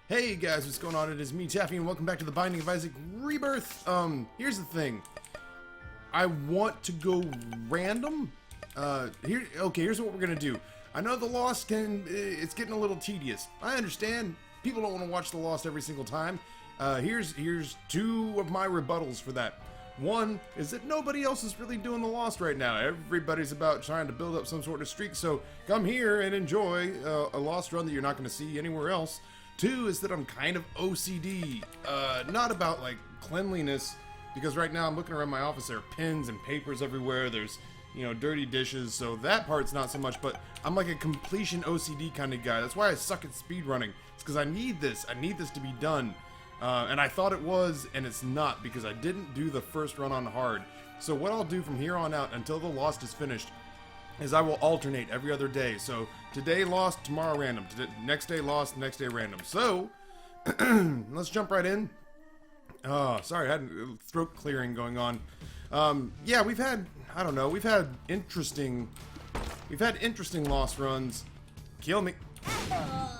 Hey guys, what's going on? It is me, Taffy, and welcome back to the Binding of Isaac Rebirth. Here's the thing. I want to go random. Here's what we're gonna do. I know the Lost it's getting a little tedious. I understand. People don't want to watch the Lost every single time. Here's two of my rebuttals for that. One is that nobody else is really doing the Lost right now. Everybody's about trying to build up some sort of streak, so come here and enjoy a Lost run that you're not going to see anywhere else. Two is that I'm kind of OCD, not about like cleanliness, because right now I'm looking around my office, there are pens and papers everywhere, there's, you know, dirty dishes, so that part's not so much, but I'm like a completion OCD kind of guy. That's why I suck at speedrunning. It's because I need this to be done. And I thought it was, and it's not, because I didn't do the first run on hard. So what I'll do from here on out until the Lost is finished is I will alternate every other day. So today Lost, tomorrow random. Next day Lost, next day random. So let's jump right in. Oh, sorry, I had throat clearing going on. Yeah, we've had interesting Lost runs. Kill me.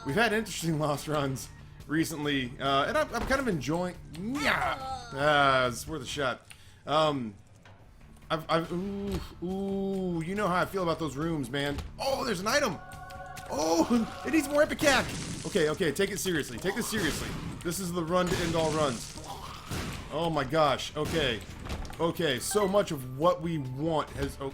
We've had interesting Lost runs recently, and I'm kind of enjoying. Yeah, it's worth a shot. Ooh, you know how I feel about those rooms, man. Oh, there's an item. Oh, it needs more Ipecac. Okay, take it seriously. Take this seriously. This is the run to end all runs. Oh my gosh. Okay, so much of what we want has. Oh,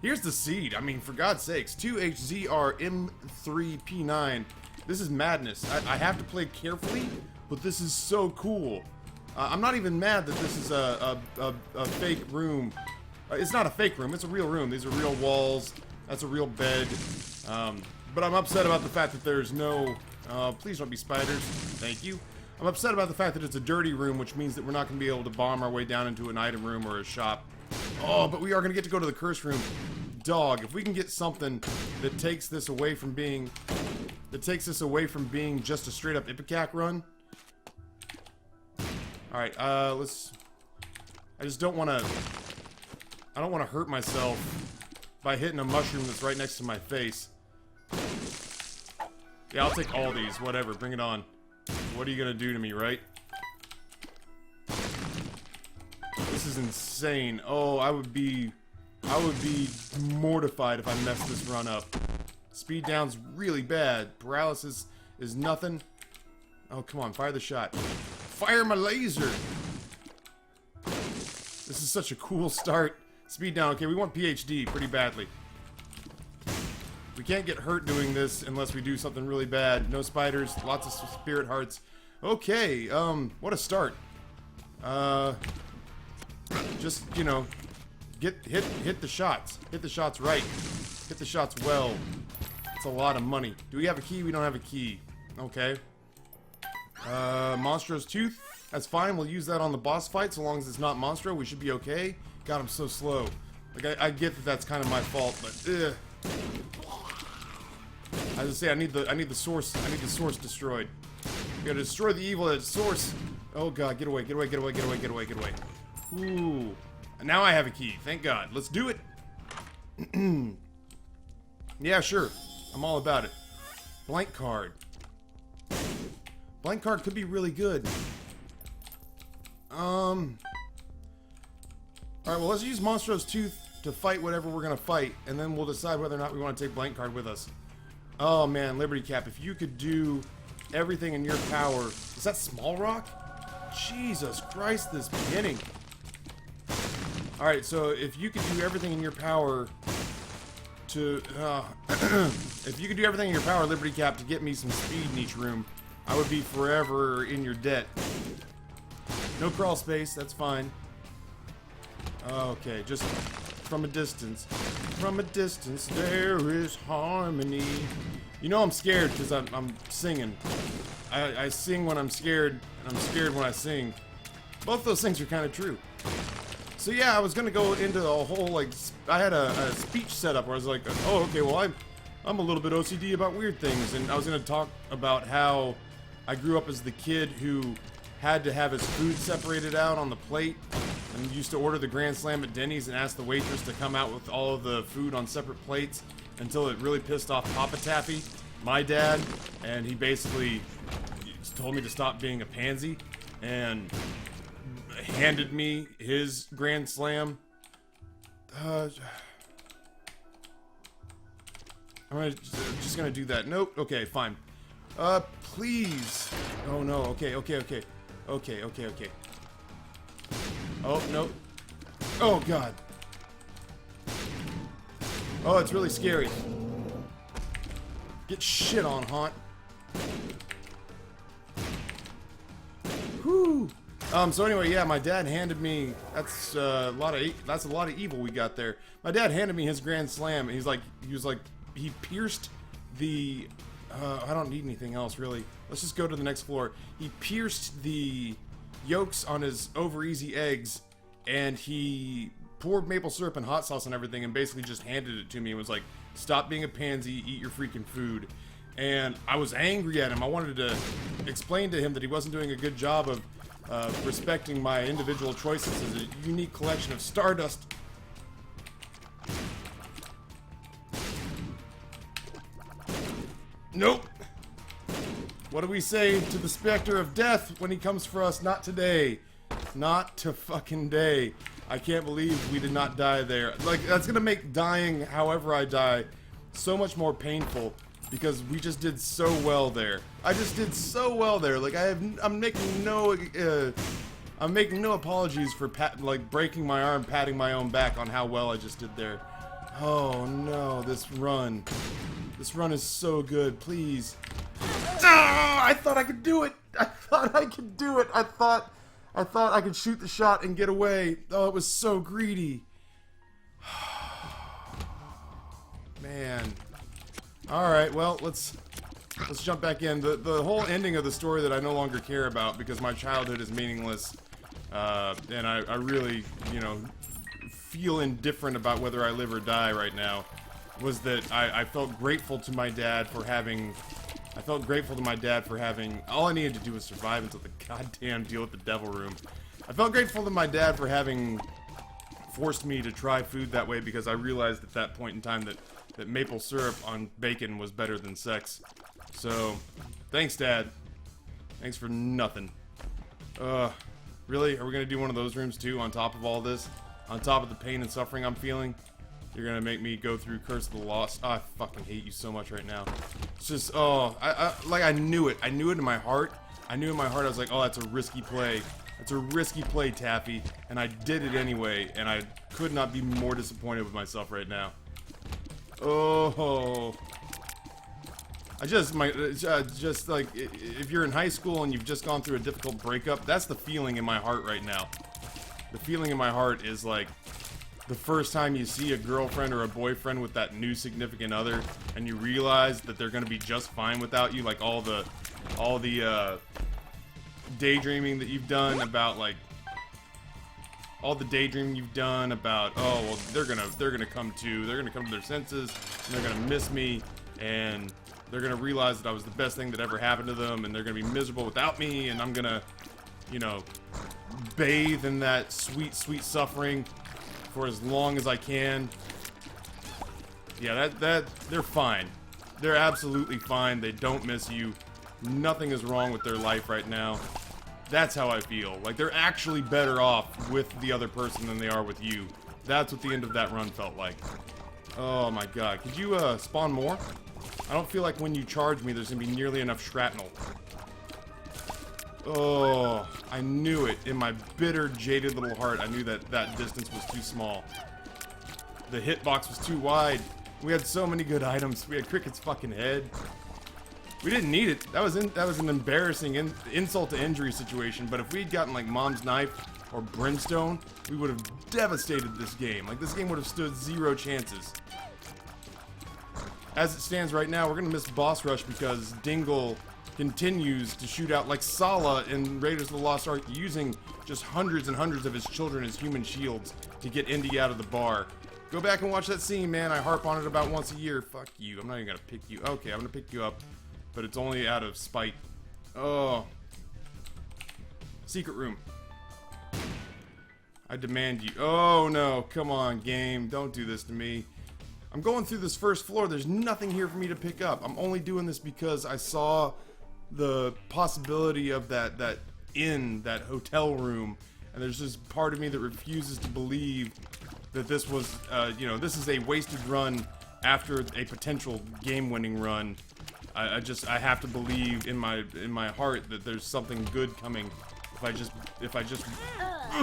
here's the seed. I mean, for God's sakes, 2HZRM3P9. This is madness. I have to play carefully, but this is so cool. I'm not even mad that this is a fake room. It's not a fake room, it's a real room. These are real walls. That's a real bed. But I'm upset about the fact that there's no... please don't be spiders. Thank you. I'm upset about the fact that it's a dirty room, which means that we're not going to be able to bomb our way down into an item room or a shop. Oh, but we are going to get to go to the curse room. Dog, if we can get something that takes this away from being... just a straight up Ipecac run. Alright, let's... I don't want to hurt myself by hitting a mushroom that's right next to my face. Yeah, I'll take all these, whatever, bring it on. What are you gonna do to me, right? This is insane. Oh, I would be mortified if I messed this run up. Speed down's really bad. Paralysis is nothing. Oh, come on, fire the shot. Fire my laser! This is such a cool start. Speed down. Okay, we want PhD pretty badly. We can't get hurt doing this unless we do something really bad. No spiders, lots of spirit hearts. Okay, what a start. Just, you know, hit the shots. Hit the shots right. Hit the shots well. It's a lot of money. Do we have a key? We don't have a key. Okay. Monstro's Tooth. That's fine. We'll use that on the boss fight so long as it's not Monstro. We should be okay. God, I'm so slow. Like, I get that that's kind of my fault, but I just say I need the source. I need the source destroyed. We gotta destroy the evil at its source. Oh God, get away, get away, get away, get away, get away, get away. Ooh. And now I have a key. Thank God. Let's do it. Yeah, sure. I'm all about it. Blank card. Blank card could be really good. Alright, well, let's use Monstro's Tooth to fight whatever we're gonna fight, and then we'll decide whether or not we want to take blank card with us. Oh man, Liberty Cap, if you could do everything in your power... Is that Small Rock? Jesus Christ, this beginning. Alright, so if you could do everything in your power to... if you could do everything in your power, Liberty Cap, to get me some speed in each room, I would be forever in your debt. No crawl space, that's fine. Okay, just from a distance. From a distance, there is harmony. You know I'm scared because I'm singing. I sing when I'm scared, and I'm scared when I sing. Both those things are kind of true. So yeah, I was gonna go into a whole, like, I had a speech setup where I was like, oh, okay, well, I'm a little bit OCD about weird things, and I was gonna talk about how I grew up as the kid who had to have his food separated out on the plate, and and used to order the Grand Slam at Denny's and ask the waitress to come out with all of the food on separate plates until it really pissed off Papa Taffy, my dad, and he basically told me to stop being a pansy and handed me his Grand Slam. I'm just gonna do that. Nope. Okay, fine. Please. Oh no. Okay. Oh no. Oh god. Oh, it's really scary. Get shit on, Haunt. Whew. So anyway, yeah, my dad handed me. That's a lot of evil we got there. My dad handed me his Grand Slam, and he pierced the. I don't need anything else really. Let's just go to the next floor. He pierced the yolks on his over easy eggs, and he poured maple syrup and hot sauce and everything, and basically just handed it to me and was like, "Stop being a pansy, eat your freaking food." And I was angry at him. I wanted to explain to him that he wasn't doing a good job of respecting my individual choices as a unique collection of stardust. Nope. What do we say to the specter of death when he comes for us? Not today. Not to fucking day. I can't believe we did not die there. Like, that's gonna make dying however I die so much more painful because we just did so well there. I just did so well there. Like, I'm making no apologies for breaking my arm, patting my own back on how well I just did there. Oh no, this run. This run is so good, please. Ah, I thought I could do it. I thought I could do it. I thought I could shoot the shot and get away. Oh, it was so greedy. Man. All right, well, let's jump back in. The whole ending of the story that I no longer care about because my childhood is meaningless, and I really, you know, feel indifferent about whether I live or die right now, was that I felt grateful to my dad for having. I felt grateful to my dad for having. All I needed to do was survive until the goddamn deal with the devil room. I felt grateful to my dad for having forced me to try food that way because I realized at that point in time that maple syrup on bacon was better than sex. So, thanks, Dad. Thanks for nothing. Really? Are we gonna do one of those rooms too, on top of all this? On top of the pain and suffering I'm feeling? You're gonna make me go through Curse of the Lost? Oh, I fucking hate you so much right now. It's just, oh, I knew it. I knew it in my heart. I knew in my heart, I was like, oh, that's a risky play. That's a risky play, Taffy. And I did it anyway, and I could not be more disappointed with myself right now. Oh. Just like, if you're in high school and you've just gone through a difficult breakup, that's the feeling in my heart right now. The feeling in my heart is like, the first time you see a girlfriend or a boyfriend with that new significant other, and you realize that they're gonna be just fine without you, like all the daydreaming that you've done about, like, all the daydreaming you've done about, oh well, they're gonna come to their senses, and they're gonna miss me, and they're gonna realize that I was the best thing that ever happened to them, and they're gonna be miserable without me, and I'm gonna, you know, bathe in that sweet, sweet suffering for as long as I can. Yeah, they're fine. They're absolutely fine. They don't miss you. Nothing is wrong with their life right now. That's how I feel. Like, they're actually better off with the other person than they are with you. That's what the end of that run felt like. Oh my god. Could you, spawn more? I don't feel like when you charge me there's gonna be nearly enough shrapnel. Oh, I knew it. In my bitter, jaded little heart, I knew that that distance was too small. The hitbox was too wide. We had so many good items. We had Cricket's fucking head. We didn't need it. That was an embarrassing insult to injury situation, but if we'd gotten like Mom's Knife or Brimstone, we would have devastated this game. Like, this game would have stood zero chances. As it stands right now, we're gonna miss Boss Rush because Dingle continues to shoot out like Sala in Raiders of the Lost Ark, using just hundreds and hundreds of his children as human shields to get Indy out of the bar. Go back and watch that scene, man. I harp on it about once a year. Fuck you. I'm not even gonna pick you. Okay, I'm gonna pick you up, but it's only out of spite. Oh. Secret room. I demand you. Oh no, come on, game. Don't do this to me. I'm going through this first floor. There's nothing here for me to pick up. I'm only doing this because I saw the possibility of that hotel room. And there's this part of me that refuses to believe that this was, you know, this is a wasted run after a potential game-winning run. I have to believe in my heart that there's something good coming. If I just,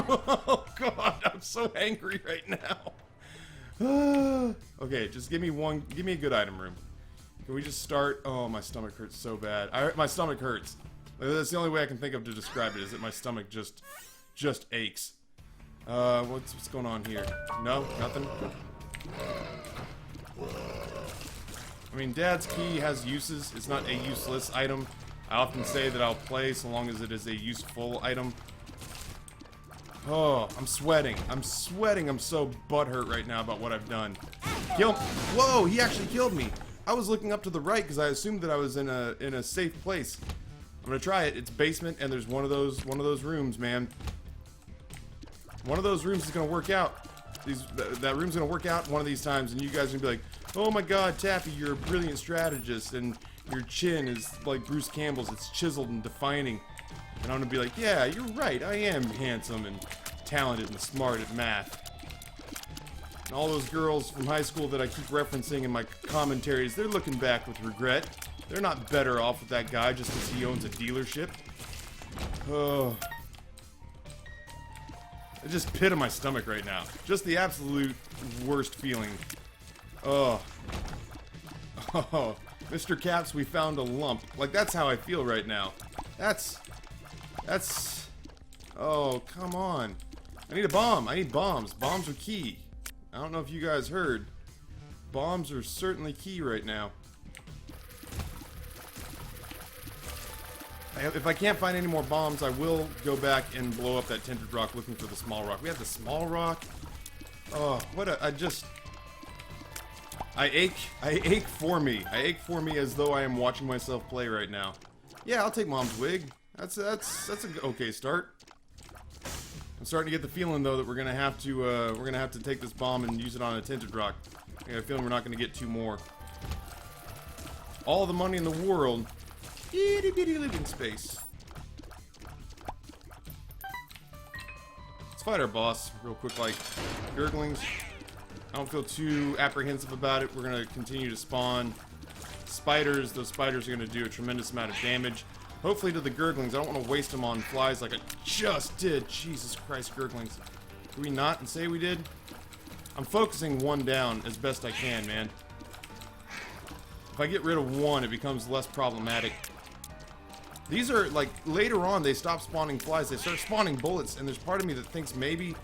oh god, I'm so angry right now. Okay, just give me a good item room. Can we just start? Oh, my stomach hurts so bad. My stomach hurts. That's the only way I can think of to describe it, is that my stomach just aches. What's going on here? No, nothing. I mean, Dad's key has uses. It's not a useless item. I often say that I'll play so long as it is a useful item. Oh, I'm sweating. I'm sweating. I'm so butthurt right now about what I've done. Kill. Whoa, he actually killed me. I was looking up to the right because I assumed that I was in a safe place. I'm gonna try it. It's basement, and there's one of those rooms, man. One of those rooms is gonna work out. That room's gonna work out one of these times, and you guys are gonna be like, "Oh my God, Taffy, you're a brilliant strategist, and your chin is like Bruce Campbell's. It's chiseled and defining." And I'm gonna be like, "Yeah, you're right. I am handsome and talented and smart at math." And all those girls from high school that I keep referencing in my commentaries, they're looking back with regret. They're not better off with that guy just because he owns a dealership. Oh. I just pit in my stomach right now. Just the absolute worst feeling. Oh. Oh. Mr. Caps, we found a lump. Like, that's how I feel right now. That's... Oh, come on. I need a bomb. I need bombs. Bombs are key. I don't know if you guys heard. Bombs are certainly key right now. If I can't find any more bombs, I will go back and blow up that tinted rock looking for the small rock. We have the small rock. Oh, what a... I ache for me. I ache for me as though I am watching myself play right now. Yeah, I'll take Mom's wig. That's an okay start. I'm starting to get the feeling though that we're gonna have to take this bomb and use it on a tinted rock. I got a feeling we're not gonna get two more. All the money in the world. Itty bitty living space. Let's fight our boss real quick, like gurglings. I don't feel too apprehensive about it. We're gonna continue to spawn spiders. Those spiders are gonna do a tremendous amount of damage. Hopefully to the gurglings. I don't want to waste them on flies like I just did. Jesus Christ, gurglings. Did we not and say we did? I'm focusing one down as best I can, man. If I get rid of one, it becomes less problematic. These are, like, later on, they stop spawning flies. They start spawning bullets, and there's part of me that thinks maybe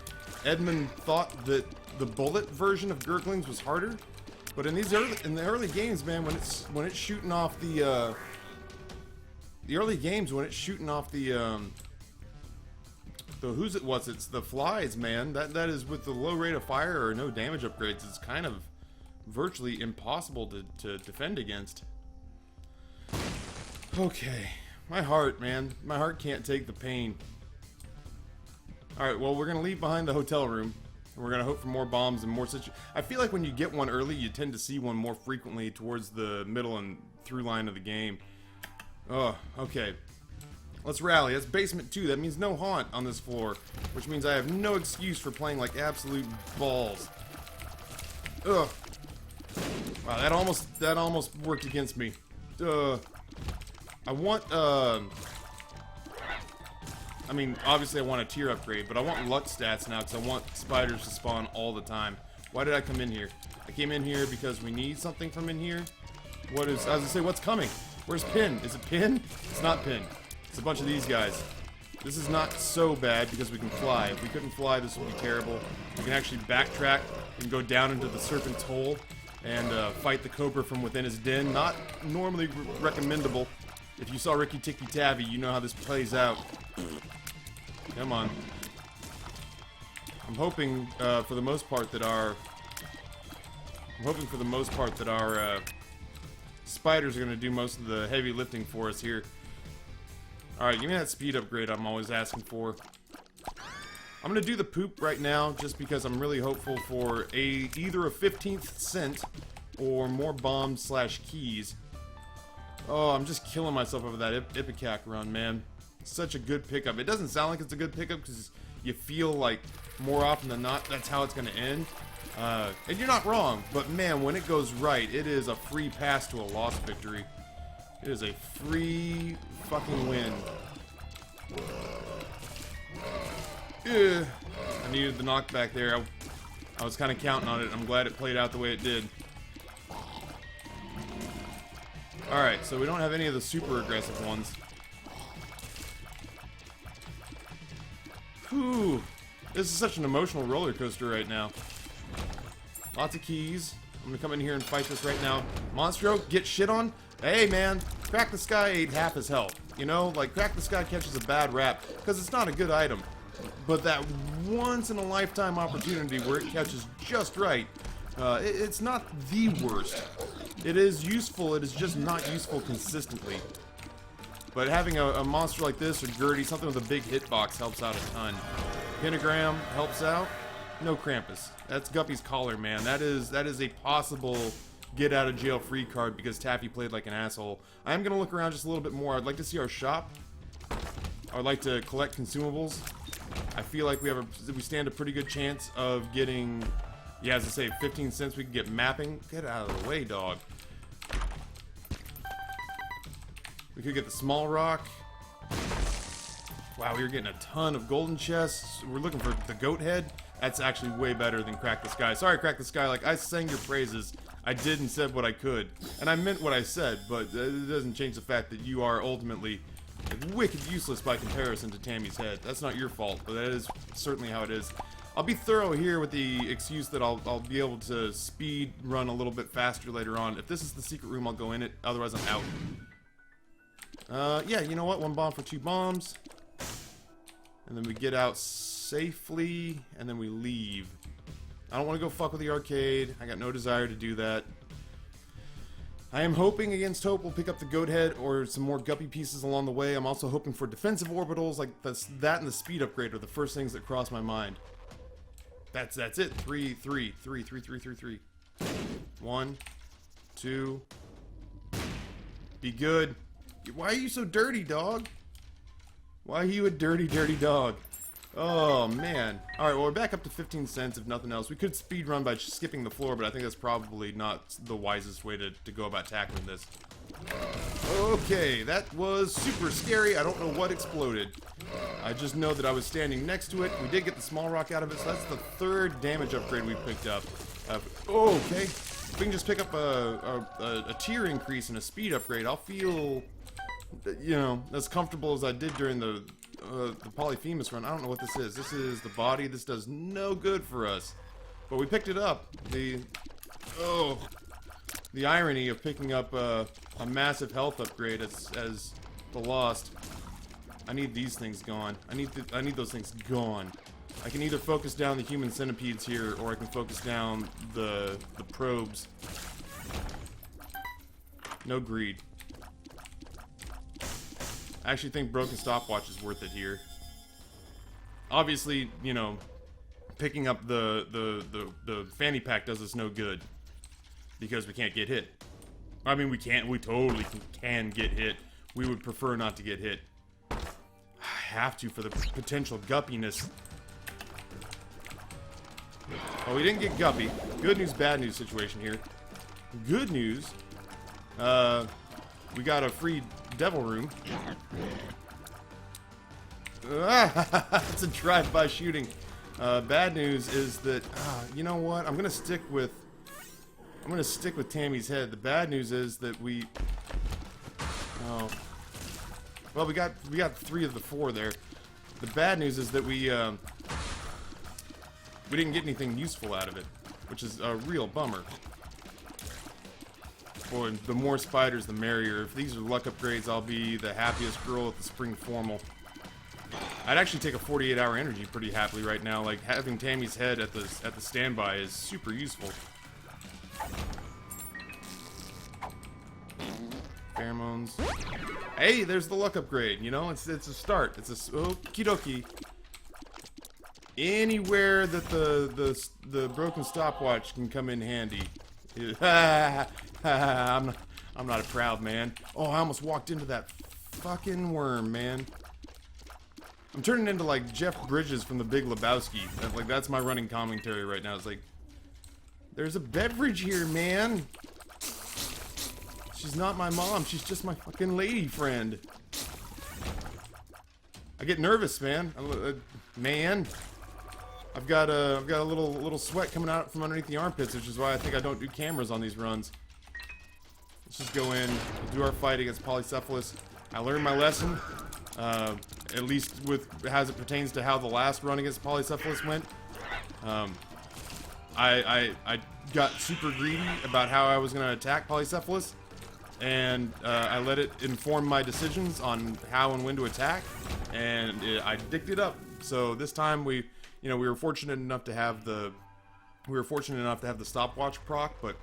Edmund thought that the bullet version of gurglings was harder. But in the early games, man, when it's shooting off the early games, when it's shooting off the it's the flies, man. That is with the low rate of fire or no damage upgrades. It's kind of virtually impossible to defend against. Okay. My heart, man. My heart can't take the pain. Alright, well, we're going to leave behind the hotel room. And we're going to hope for more bombs and more I feel like when you get one early, you tend to see one more frequently towards the middle and through line of the game. Oh, okay. Let's rally. That's basement 2. That means no haunt on this floor. Which means I have no excuse for playing like absolute balls. Ugh. Wow, that almost worked against me. I want, I mean, obviously I want a tier upgrade, but I want luck stats now because I want spiders to spawn all the time. Why did I come in here? I came in here because we need something from in here. I was gonna say, what's coming? Where's Pin? Is it Pin? It's not Pin. It's a bunch of these guys. This is not so bad because we can fly. If we couldn't fly, this would be terrible. We can actually backtrack and go down into the serpent's hole and fight the cobra from within his den. Not normally recommendable. If you saw Ricky Tikki Tavi, you know how this plays out. Come on. I'm hoping for the most part that our spiders are going to do most of the heavy lifting for us here. Alright, give me that speed upgrade I'm always asking for. I'm gonna do the poop right now just because I'm really hopeful for either a 15th cent or more bombs slash keys. Oh, I'm just killing myself over that Ipecac run, man. Such a good pickup. It doesn't sound like it's a good pickup because you feel like more often than not that's how it's gonna end. And you're not wrong, but man, when it goes right, it is a free pass to a lost victory. It is a free fucking win. I needed the knockback there. I was kind of counting on it. I'm glad it played out the way it did. Alright, so we don't have any of the super aggressive ones. Whew. This is such an emotional roller coaster right now. Lots of keys. I'm gonna come in here and fight this right now. Monstro, get shit on? Hey man, Crack the Sky ate half his health. You know, like Crack the Sky catches a bad rap because it's not a good item. But that once in a lifetime opportunity where it catches just right, it's not the worst. It is useful, it is just not useful consistently. But having a monster like this or Gertie, something with a big hitbox helps out a ton. Pentagram helps out. No Krampus. That's Guppy's collar, man. That is a possible get out of jail free card because Taffy played like an asshole. I am gonna look around just a little bit more. I'd like to see our shop. I would like to collect consumables. I feel like we stand a pretty good chance of getting, yeah, as I say, 15 cents. We can get mapping. Get out of the way, dog. We could get the small rock. Wow, we were getting a ton of golden chests. We're looking for the goat head. That's actually way better than Crack the Sky. Sorry, Crack the Sky. Like, I sang your praises. I did and said what I could. And I meant what I said, but it doesn't change the fact that you are ultimately wicked useless by comparison to Tammy's head. That's not your fault, but that is certainly how it is. I'll be thorough here with the excuse that I'll be able to speed run a little bit faster later on. If this is the secret room, I'll go in it. Otherwise, I'm out. Yeah, you know what? 1 bomb for 2 bombs. And then we get out safely, and then we leave. I don't want to go fuck with the arcade. I got no desire to do that. I am hoping against hope we'll pick up the goat head or some more Guppy pieces along the way. I'm also hoping for defensive orbitals, like that and the speed upgrade are the first things that cross my mind. That's it. 3, 3, 3, 3, 3, 3, 3. 1, 2. Be good. Why are you so dirty, dog? Why are you a dirty, dirty dog? Oh, man. Alright, well, we're back up to 15 cents, if nothing else. We could speed run by skipping the floor, but I think that's probably not the wisest way to go about tackling this. Okay, that was super scary. I don't know what exploded. I just know that I was standing next to it. We did get the small rock out of it, so that's the 3rd damage upgrade we picked up. Okay. If we can just pick up a tier increase and a speed upgrade, I'll feel, you know, as comfortable as I did during the Polyphemus run. I don't know what this is. This is the body. This does no good for us. But we picked it up. The irony of picking up a massive health upgrade as the Lost. I need these things gone. I need those things gone. I can either focus down the human centipedes here, or I can focus down the probes. No greed. I actually think broken stopwatch is worth it here. Obviously, you know, picking up the fanny pack does us no good because we can't get hit. I mean, we totally can get hit. We would prefer not to get hit. I have to for the potential guppiness. Oh, we didn't get Guppy. Good news, bad news situation here. Good news. We got a free devil room. It's a drive-by shooting. Bad news is that you know what? I'm gonna stick with Tammy's head. The bad news is that we got 3 of the 4 there. The bad news is that we didn't get anything useful out of it, which is a real bummer. Boy, the more spiders, the merrier. If these are luck upgrades, I'll be the happiest girl at the spring formal. I'd actually take a 48-hour energy pretty happily right now. Like, having Tammy's head at the standby is super useful. Pheromones. Hey, there's the luck upgrade. You know, it's a start. It's a okie dokie. Anywhere that the broken stopwatch can come in handy. I'm not a proud man. Oh, I almost walked into that fucking worm, man. I'm turning into like Jeff Bridges from The Big Lebowski. Like, that's my running commentary right now. It's like, there's a beverage here, man. She's not my mom. She's just my fucking lady friend. I get nervous, man. I've got a little sweat coming out from underneath the armpits, which is why I think I don't do cameras on these runs. Let's just go in, do our fight against polycephalus. I learned my lesson. At least with as it pertains to how the last run against polycephalus went. I got super greedy about how I was going to attack polycephalus, and I let it inform my decisions on how and when to attack, and I dicked it up. So this time we were fortunate enough to have the stopwatch proc, but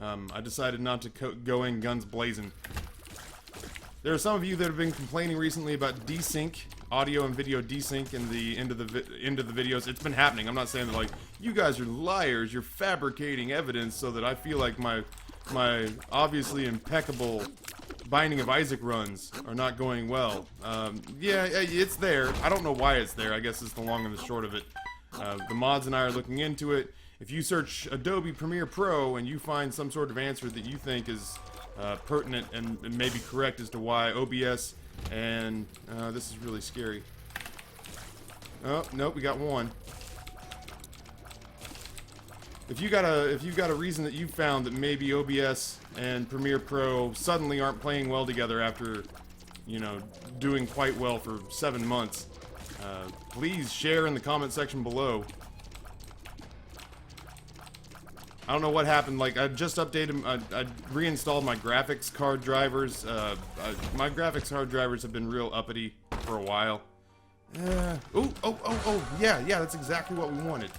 I decided not to go in guns blazing. There are some of you that have been complaining recently about desync, audio and video desync in the end of the videos. It's been happening. I'm not saying that, like, you guys are liars, you're fabricating evidence so that I feel like my obviously impeccable Binding of Isaac runs are not going well. Yeah, it's there. I don't know why it's there. I guess it's the long and the short of it. The mods and I are looking into it. If you search Adobe Premiere Pro and you find some sort of answer that you think is pertinent and maybe correct as to why OBS and this is really scary. Oh, nope, we got one. If you've got a reason that you found that maybe OBS and Premiere Pro suddenly aren't playing well together after, doing quite well for 7 months, please share in the comment section below. I don't know what happened. Like, I just updated, I reinstalled my graphics card drivers. My graphics card drivers have been real uppity for a while. Oh, yeah, that's exactly what we wanted.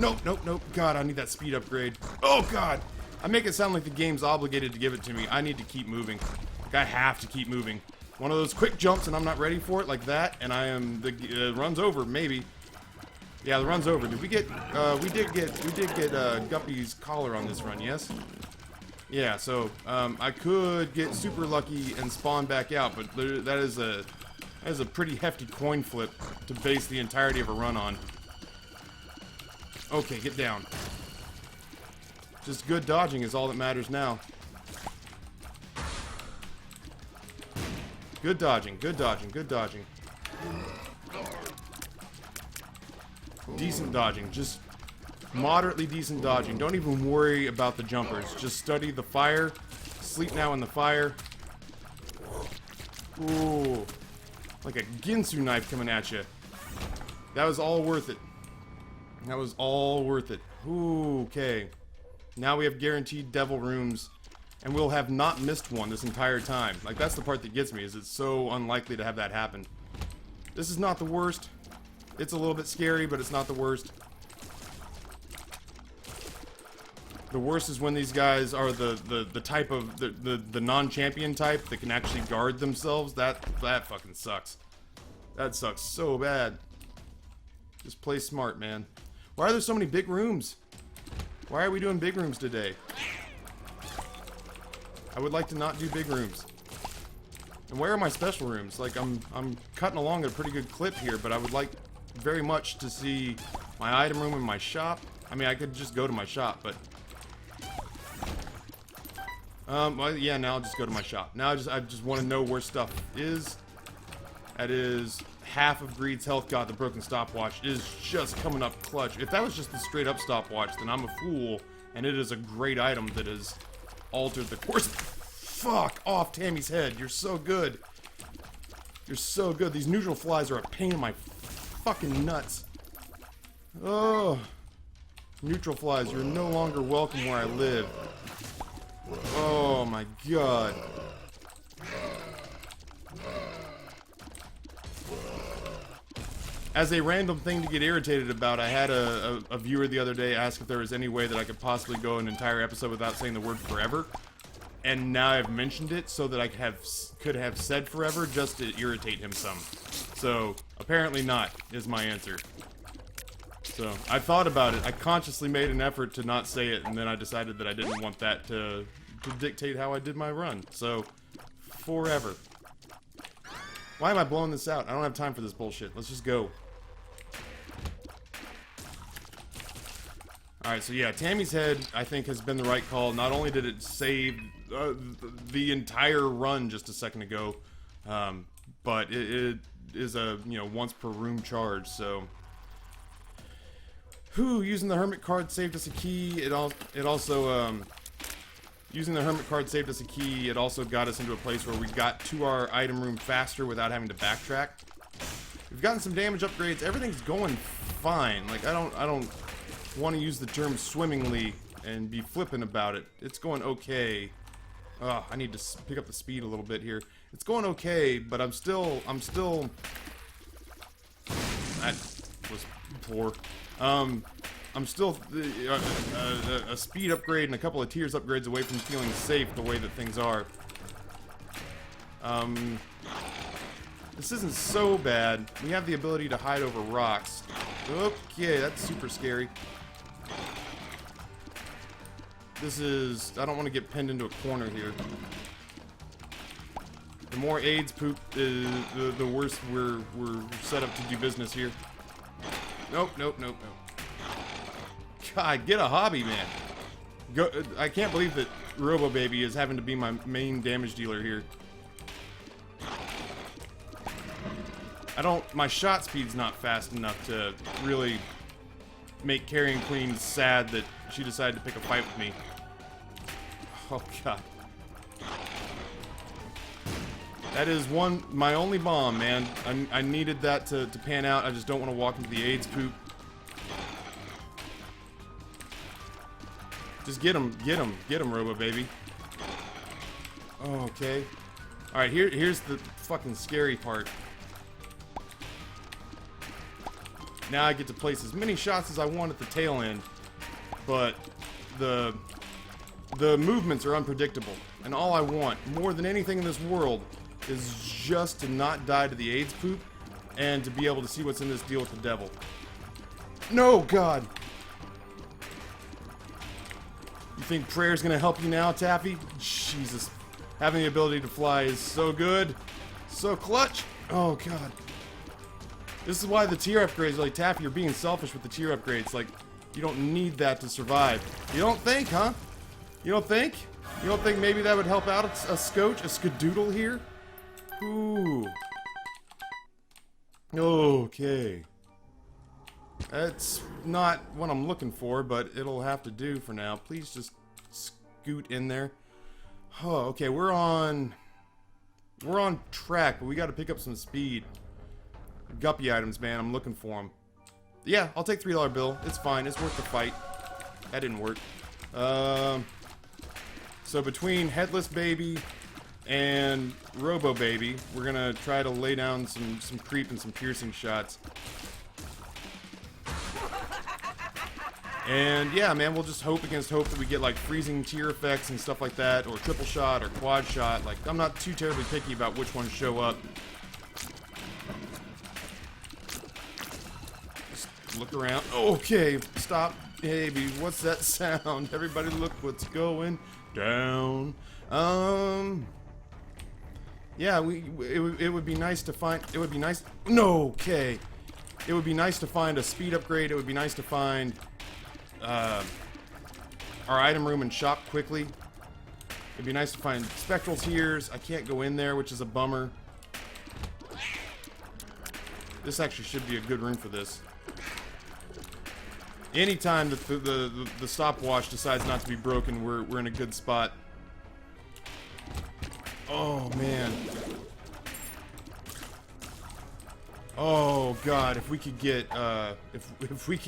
Nope. God, I need that speed upgrade. Oh, God. I make it sound like the game's obligated to give it to me. I need to keep moving. Like, I have to keep moving. One of those quick jumps and I'm not ready for it like that, and I am, the run's over, maybe. Yeah, the run's over. Did we get, we did get Guppy's collar on this run, yes? Yeah, so, I could get super lucky and spawn back out, but that is a pretty hefty coin flip to base the entirety of a run on. Okay, get down. Just good dodging is all that matters now. Good dodging. Decent dodging, just moderately decent dodging. Don't even worry about the jumpers. Just study the fire. Sleep now in the fire. Ooh. Like a Ginsu knife coming at you. That was all worth it. Ooh, okay. Now we have guaranteed devil rooms, and we'll have not missed one this entire time. Like, that's the part that gets me, is it's so unlikely to have that happen. This is not the worst. It's a little bit scary, but it's not the worst. The worst is when these guys are the type of the non-champion type that can actually guard themselves. That fucking sucks. That sucks so bad. Just play smart, man. Why are there so many big rooms? Why are we doing big rooms today? I would like to not do big rooms. And where are my special rooms? Like, I'm cutting along at a pretty good clip here, but I would like very much to see my item room and my shop. I mean, I could just go to my shop, but well, yeah, now I'll just go to my shop. Now I just want to know where stuff is. That is half of Greed's health. God, the broken stopwatch is just coming up clutch. If that was just the straight up stopwatch, then I'm a fool, and it is a great item that has altered the course. Fuck off, Tammy's head. You're so good. You're so good. These neutral flies are a pain in my fucking nuts. Oh. Neutral flies, you're no longer welcome where I live. Oh my god. As a random thing to get irritated about, I had a viewer the other day ask if there was any way that I could possibly go an entire episode without saying the word forever. And now I've mentioned it so that I could have said forever just to irritate him some. So, apparently not, is my answer. So, I thought about it. I consciously made an effort to not say it, and then I decided that I didn't want that to dictate how I did my run. So, forever. Why am I blowing this out? I don't have time for this bullshit. Let's just go. Alright, so yeah, Tammy's head, I think, has been the right call. Not only did it save the entire run just a second ago, but it is a, you know, once per room charge, so... Whew, using the hermit card saved us a key. It also, using the hermit card saved us a key. It also got us into a place where we got to our item room faster without having to backtrack. We've gotten some damage upgrades. Everything's going fine. Like, I don't want to use the term swimmingly and be flippant about it. It's going okay. Ugh, I need to pick up the speed a little bit here. It's going okay, but I'm still... That was poor. I'm still a speed upgrade and a couple of tiers upgrades away from feeling safe the way that things are. This isn't so bad. We have the ability to hide over rocks. Okay, that's super scary. This is... I don't want to get pinned into a corner here. The more AIDS poop, the worse we're set up to do business here. Nope, nope, nope, nope. God, get a hobby, man. I can't believe that Robo Baby is having to be my main damage dealer here. My shot speed's not fast enough to really make Carrion Queen sad that she decided to pick a fight with me. Oh, God. That is my only bomb, man. I needed that to pan out. I just don't want to walk into the AIDS poop. Just get him, Robo Baby. Oh, okay. Alright, here's the fucking scary part. Now I get to place as many shots as I want at the tail end, but the movements are unpredictable. And all I want, more than anything in this world, is just to not die to the AIDS poop and to be able to see what's in this deal with the devil. No, God! You think prayer's gonna help you now, Taffy? Jesus. Having the ability to fly is so good. So clutch. Oh, God. This is why the tier upgrades, like, Taffy, you're being selfish with the tier upgrades. Like, you don't need that to survive. You don't think, huh? You don't think? You don't think maybe that would help out a scotch, a skadoodle here? Ooh. Okay. That's not what I'm looking for, but it'll have to do for now. Please just scoot in there. Oh, okay, we're on track, but we got to pick up some speed. Guppy items, man. I'm looking for them. Yeah, I'll take $3 bill. It's fine. It's worth the fight. That didn't work. So between Headless Baby and Robo Baby, we're gonna try to lay down some creep and some piercing shots. And yeah, man, we'll just hope against hope that we get like freezing tear effects and stuff like that, or triple shot or quad shot. Like, I'm not too terribly picky about which ones show up. Look around. Okay, stop. Baby, what's that sound? Everybody look what's going down. Yeah, it would be nice to find... It would be nice... No, okay. It would be nice to find a speed upgrade. It would be nice to find our item room and shop quickly. It'd be nice to find spectral tears. I can't go in there, which is a bummer. This actually should be a good room for this. Anytime that the stopwatch decides not to be broken, we're in a good spot. Oh, man. Oh, God, if we could get, if we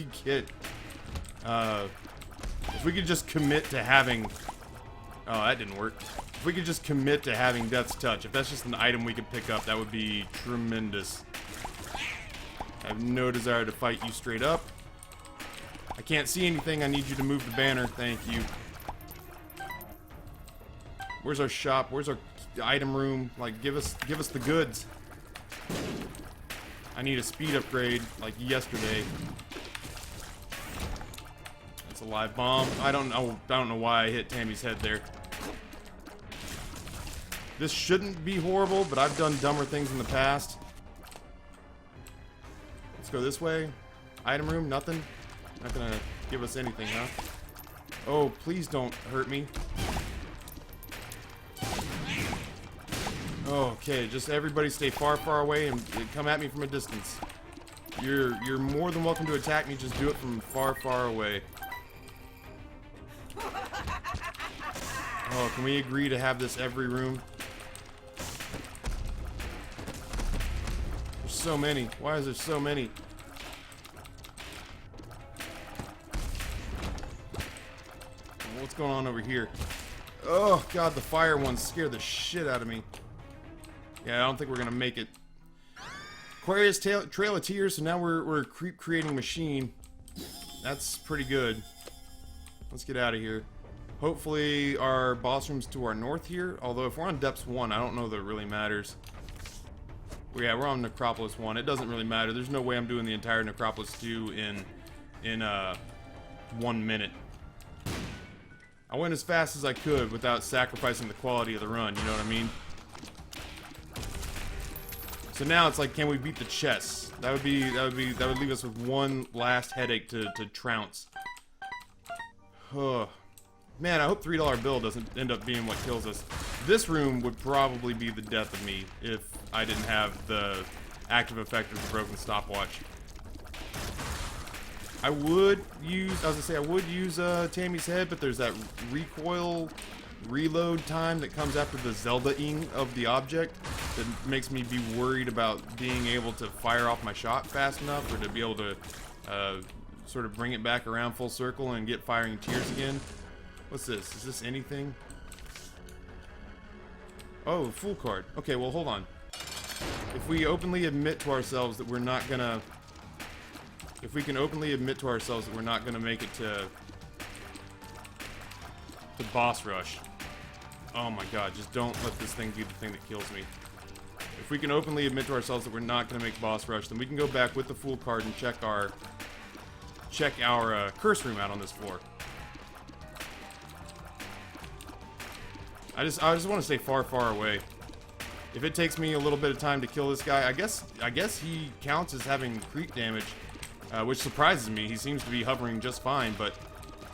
could just commit to having... Oh, that didn't work. If we could just commit to having Death's Touch, if that's just an item we could pick up, that would be tremendous. I have no desire to fight you straight up. I can't see anything. I need you to move the banner. Thank you. Where's our shop? Where's our item room? Like, give us the goods. I need a speed upgrade like yesterday. That's a live bomb. I don't know why I hit Tammy's head there. This shouldn't be horrible, but I've done dumber things in the past. Let's go this way. Item room, nothing. Not gonna give us anything, huh? Oh, please don't hurt me. Okay, just everybody stay far, far away and come at me from a distance. You're more than welcome to attack me, just do it from far, far away. Oh, can we agree to have this every room? There's so many. Why is there so many? What's going on over here? Oh god, the fire ones scared the shit out of me. Yeah, I don't think we're gonna make it. Aquarius Trail of Tears, so now we're creep creating machine. That's pretty good. Let's get out of here. Hopefully our boss room's to our north here. Although if we're on Depths 1, I don't know that it really matters. Well, yeah, we're on Necropolis 1. It doesn't really matter. There's no way I'm doing the entire Necropolis 2 in 1 minute. I went as fast as I could without sacrificing the quality of the run, you know what I mean? So now it's like, can we beat the chess? That would leave us with one last headache to trounce. Man, I hope $3 bill doesn't end up being what kills us. This room would probably be the death of me if I didn't have the active effect of the broken stopwatch. I would use Tammy's head, but there's that recoil reload time that comes after the Zelda-ing of the object that makes me be worried about being able to fire off my shot fast enough, or to be able to sort of bring it back around full circle and get firing tears again. What's this? Is this anything? Oh, full card. Okay, well, hold on. If we openly admit to ourselves that we're not gonna... If we can openly admit to ourselves that we're not gonna make it to boss rush. Oh my god, just don't let this thing be the thing that kills me. If we can openly admit to ourselves that we're not gonna make boss rush, then we can go back with the full card and check our curse room out on this floor. I just want to stay far, far away. If it takes me a little bit of time to kill this guy, I guess he counts as having creep damage, which surprises me. He seems to be hovering just fine, but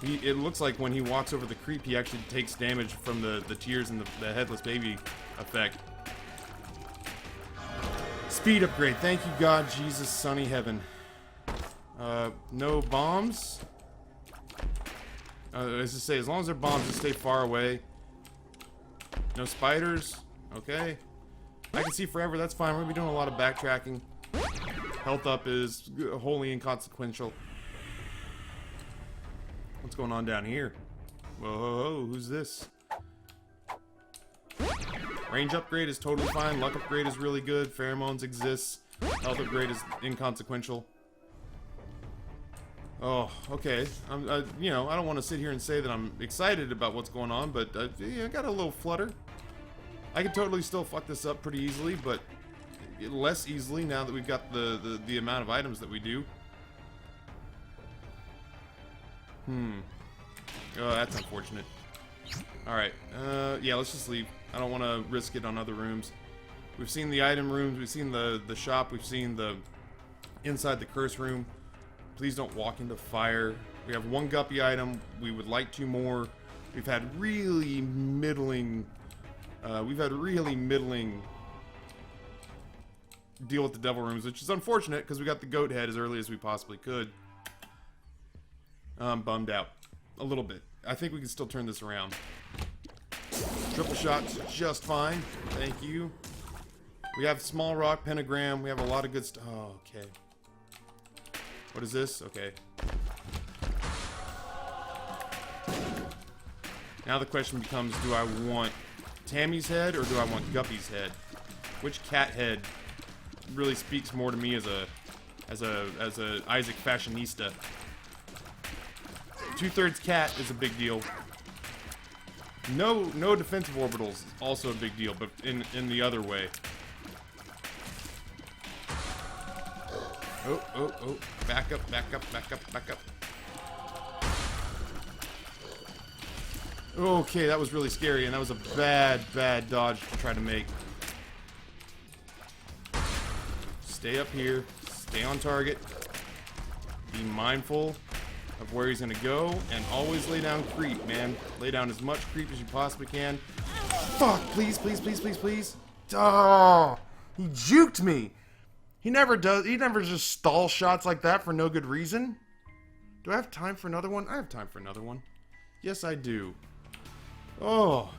it looks like when he walks over the creep, he actually takes damage from the tears and the headless baby effect. Speed upgrade. Thank you, God, Jesus, sunny heaven. No bombs. As I say, as long as they're bombs, just stay far away. No spiders. Okay. I can see forever. That's fine. We're gonna be doing a lot of backtracking. Health up is wholly inconsequential. What's going on down here? Whoa, who's this? Range upgrade is totally fine. Luck upgrade is really good. Pheromones exists. Health upgrade is inconsequential. Oh, okay. You know, I don't want to sit here and say that I'm excited about what's going on, but yeah, I got a little flutter. I can totally still fuck this up pretty easily, but less easily now that we've got the amount of items that we do. Oh, that's unfortunate. Alright, yeah, let's just leave. I don't want to risk it on other rooms. We've seen the item rooms, we've seen the shop, we've seen the inside the curse room. Please don't walk into fire. We have one Guppy item. We would like 2 more. We've had really middling deal with the devil rooms, which is unfortunate because we got the goat head as early as we possibly could. I'm bummed out a little bit. I think we can still turn this around. Triple shots just fine. Thank you. We have small rock pentagram. We have a lot of good stuff. Oh, okay. What is this? Okay. Now the question becomes, do I want Tammy's head or do I want Guppy's head? Which cat head really speaks more to me as a Isaac fashionista? 2/3 cat is a big deal. No defensive orbitals is also a big deal, but in the other way. Oh. Back up. Okay, that was really scary, and that was a bad dodge to try to make. Stay up here. Stay on target. Be mindful of where he's gonna go, and always lay down creep, man. Lay down as much creep as you possibly can. Fuck, please. Oh, he juked me. He never just stall shots like that for no good reason. Do I have time for another one? I have time for another one. Yes, I do. Oh.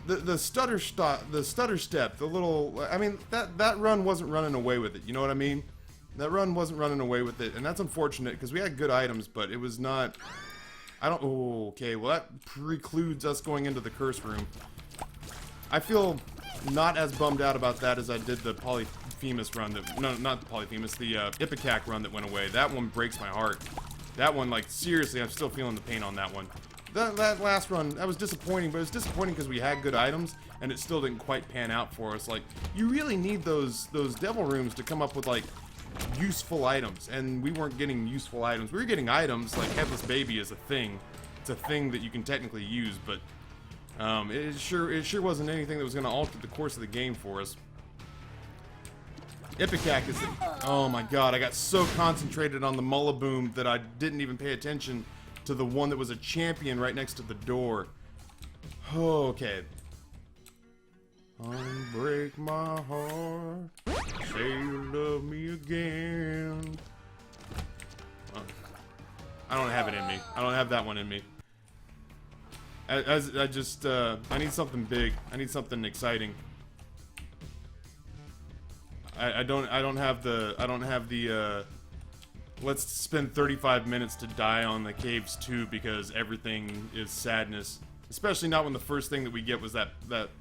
The stutter step, the little, I mean, that run wasn't running away with it, you know what I mean? That run wasn't running away with it, and that's unfortunate, because we had good items, but it was not, oh, okay, well that precludes us going into the curse room. I feel not as bummed out about that as I did the Polyphemus run, no, not the Polyphemus, the Ipecac run that went away. That one breaks my heart. That one, like, seriously, I'm still feeling the pain on that one. That last run, that was disappointing, but it was disappointing because we had good items, and it still didn't quite pan out for us. Like, you really need those devil rooms to come up with, like, useful items, and we weren't getting useful items. We were getting items, like Headless Baby is a thing. It's a thing that you can technically use, but it sure wasn't anything that was going to alter the course of the game for us. Ipecac is oh my god, I got so concentrated on the Mullaboom that I didn't even pay attention to the one that was a champion right next to the door. Oh, okay. Unbreak my heart, say you love me again. I don't have it in me. I don't have that one in me. I need something big. I need something exciting. I don't have the let's spend 35 minutes to die on the caves too, because everything is sadness. Especially not when the first thing that we get was that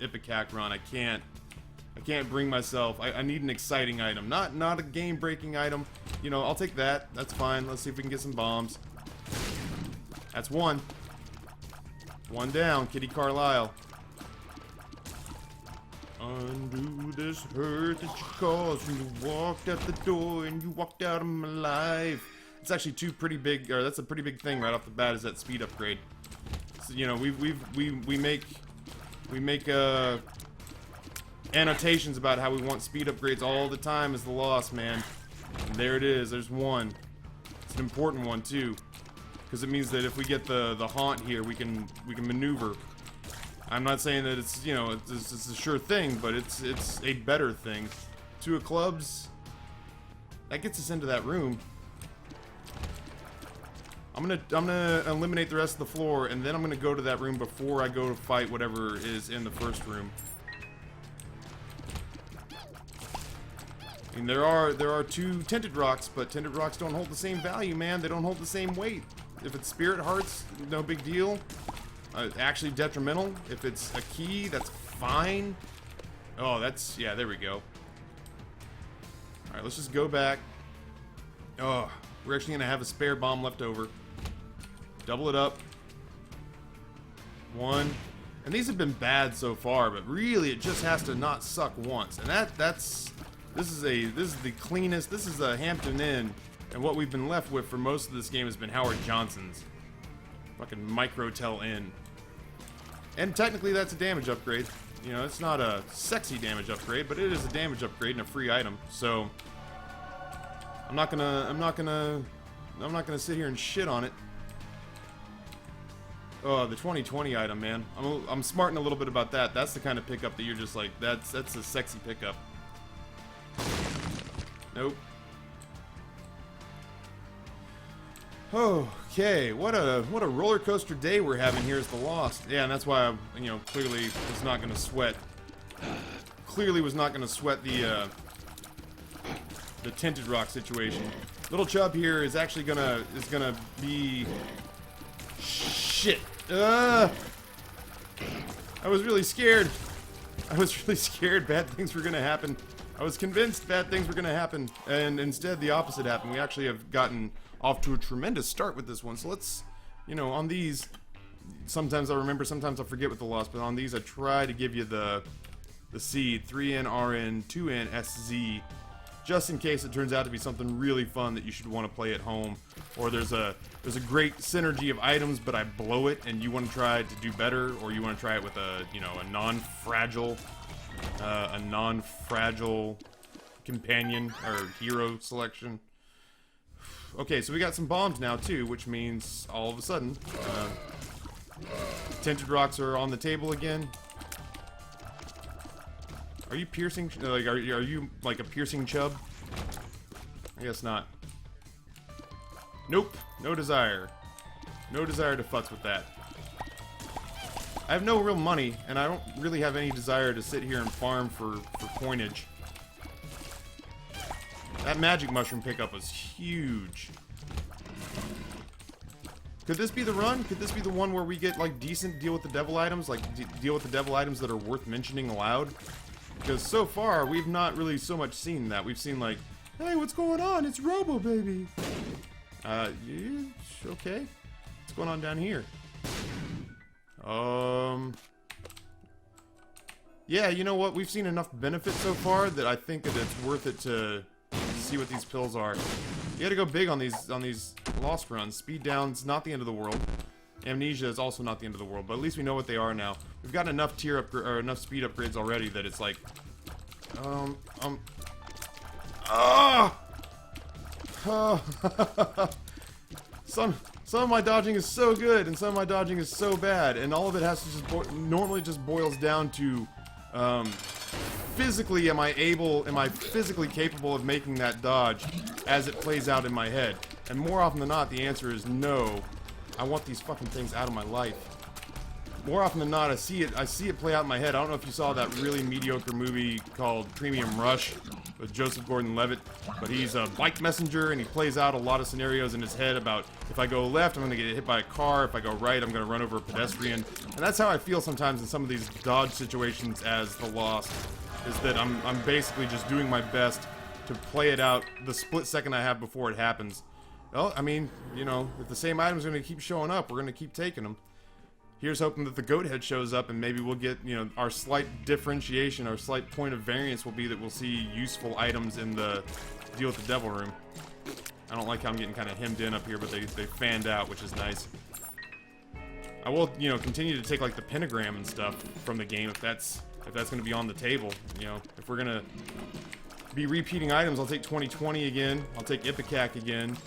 Ipecac run. I can't bring myself. I need an exciting item, not a game-breaking item. You know, I'll take that. That's fine. Let's see if we can get some bombs. That's one. One down, Kitty Carlisle. Undo this hurt that you caused when you walked out the door and you walked out of my life. It's actually two pretty big, or that's a pretty big thing right off the bat, is that speed upgrade. So, you know, we make annotations about how we want speed upgrades all the time as the loss, man. And there it is. There's one. It's an important one too, because it means that if we get the haunt here, we can maneuver. I'm not saying that it's, you know, it's a sure thing, but it's a better thing. Two of clubs. That gets us into that room. I'm gonna eliminate the rest of the floor, and then I'm gonna go to that room before I go to fight whatever is in the first room. I mean, there are two tinted rocks, but tinted rocks don't hold the same value, man. They don't hold the same weight. If it's spirit hearts, no big deal. Actually detrimental. If it's a key, that's fine. Oh, that's, yeah, there we go. Alright, let's just go back. Oh, we're actually gonna have a spare bomb left over. Double it up. One. And these have been bad so far, but really it just has to not suck once. And this is the cleanest. This is a Hampton Inn, and what we've been left with for most of this game has been Howard Johnson's. Fucking Microtel Inn. And technically that's a damage upgrade. You know, it's not a sexy damage upgrade, but it is a damage upgrade and a free item. So I'm not gonna sit here and shit on it. Oh, the 2020 item, man. I'm smarting a little bit about that. That's the kind of pickup that you're just like, that's a sexy pickup. Nope. Okay, what a roller coaster day we're having here as the Lost. Yeah, and that's why I, you know, clearly was not gonna sweat. Clearly was not gonna sweat the tinted rock situation. Little Chub here is actually gonna be shit. I was really scared. I was really scared bad things were gonna happen. I was convinced bad things were gonna happen, and instead the opposite happened. We actually have gotten off to a tremendous start with this one. So let's, you know, on these, sometimes I remember, sometimes I forget with the Lost, but on these I try to give you the seed, 3N, RN, 2N, SZ. just in case it turns out to be something really fun that you should want to play at home, or there's a great synergy of items, but I blow it, and you want to try to do better, or you want to try it with a non-fragile companion or hero selection. Okay, so we got some bombs now too, which means all of a sudden, tinted rocks are on the table again. Are you piercing? Like, are you like a piercing chub? I guess not. Nope. No desire. No desire to futz with that. I have no real money, and I don't really have any desire to sit here and farm for coinage. That magic mushroom pickup was huge. Could this be the run? Could this be the one where we get, like, decent deal with the devil items? Like, deal with the devil items that are worth mentioning aloud? Because so far, we've not really so much seen that. We've seen, like, hey, what's going on? It's Robo Baby. Yeah, okay. What's going on down here? Yeah, you know what? We've seen enough benefit so far that I think that it's worth it to see what these pills are. You gotta go big on these lost runs. Speed down's not the end of the world. Amnesia is also not the end of the world, but at least we know what they are now. We've got enough enough speed upgrades already that it's like, some of my dodging is so good, and some of my dodging is so bad, and all of it has to just normally just boils down to, physically, am I physically capable of making that dodge as it plays out in my head? And more often than not, the answer is no. I want these fucking things out of my life. More often than not, I see it play out in my head. I don't know if you saw that really mediocre movie called Premium Rush with Joseph Gordon-Levitt, but he's a bike messenger, and he plays out a lot of scenarios in his head about, if I go left, I'm gonna get hit by a car, if I go right, I'm gonna run over a pedestrian. And that's how I feel sometimes in some of these dodge situations as The Lost, is that I'm basically just doing my best to play it out the split second I have before it happens. Well, I mean, you know, if the same item's gonna keep showing up, we're gonna keep taking them. Here's hoping that the goat head shows up, and maybe we'll get, you know, our slight differentiation, our slight point of variance will be that we'll see useful items in the deal with the devil room. I don't like how I'm getting kind of hemmed in up here, but they fanned out, which is nice. I will, you know, continue to take, like, the pentagram and stuff from the game if that's going to be on the table. You know, if we're going to be repeating items, I'll take 2020 again. I'll take Ipecac again.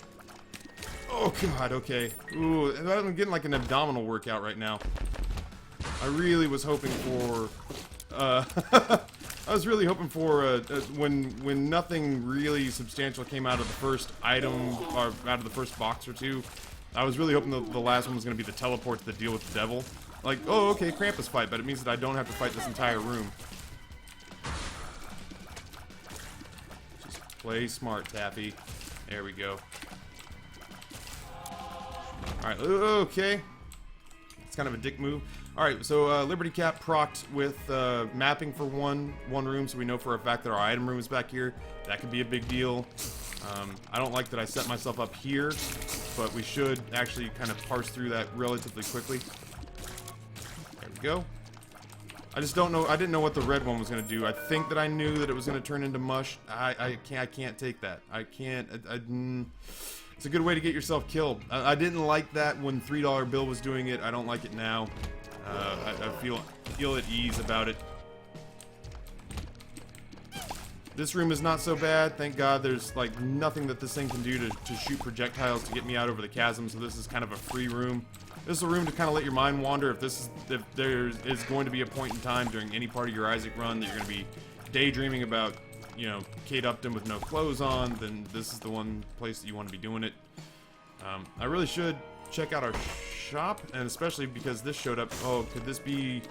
Oh god, okay. Ooh, I'm getting like an abdominal workout right now. I really was hoping for, I was really hoping for, when nothing really substantial came out of the first item, or out of the first box or two, I was really hoping the last one was going to be the teleport to the deal with the devil. Like, oh, okay, Krampus fight, but it means that I don't have to fight this entire room. Just play smart, Taffy. There we go. Alright, okay. It's kind of a dick move. Alright, so Liberty Cap procced with mapping for one room, so we know for a fact that our item room is back here. That could be a big deal. I don't like that I set myself up here, but we should actually kind of parse through that relatively quickly. There we go. I just don't know. I didn't know what the red one was going to do. I think that I knew that it was going to turn into mush. I can't take that. I can't. It's a good way to get yourself killed. I didn't like that when $3 Bill was doing it. I don't like it now. I feel at ease about it. This room is not so bad. Thank God there's like nothing that this thing can do to shoot projectiles to get me out over the chasm, so this is kind of a free room. This is a room to kind of let your mind wander. If there is going to be a point in time during any part of your Isaac run that you're going to be daydreaming about, you know, Kate Upton with no clothes on, then this is the one place that you want to be doing it. I really should check out our shop, and especially because this showed up. Oh, could this be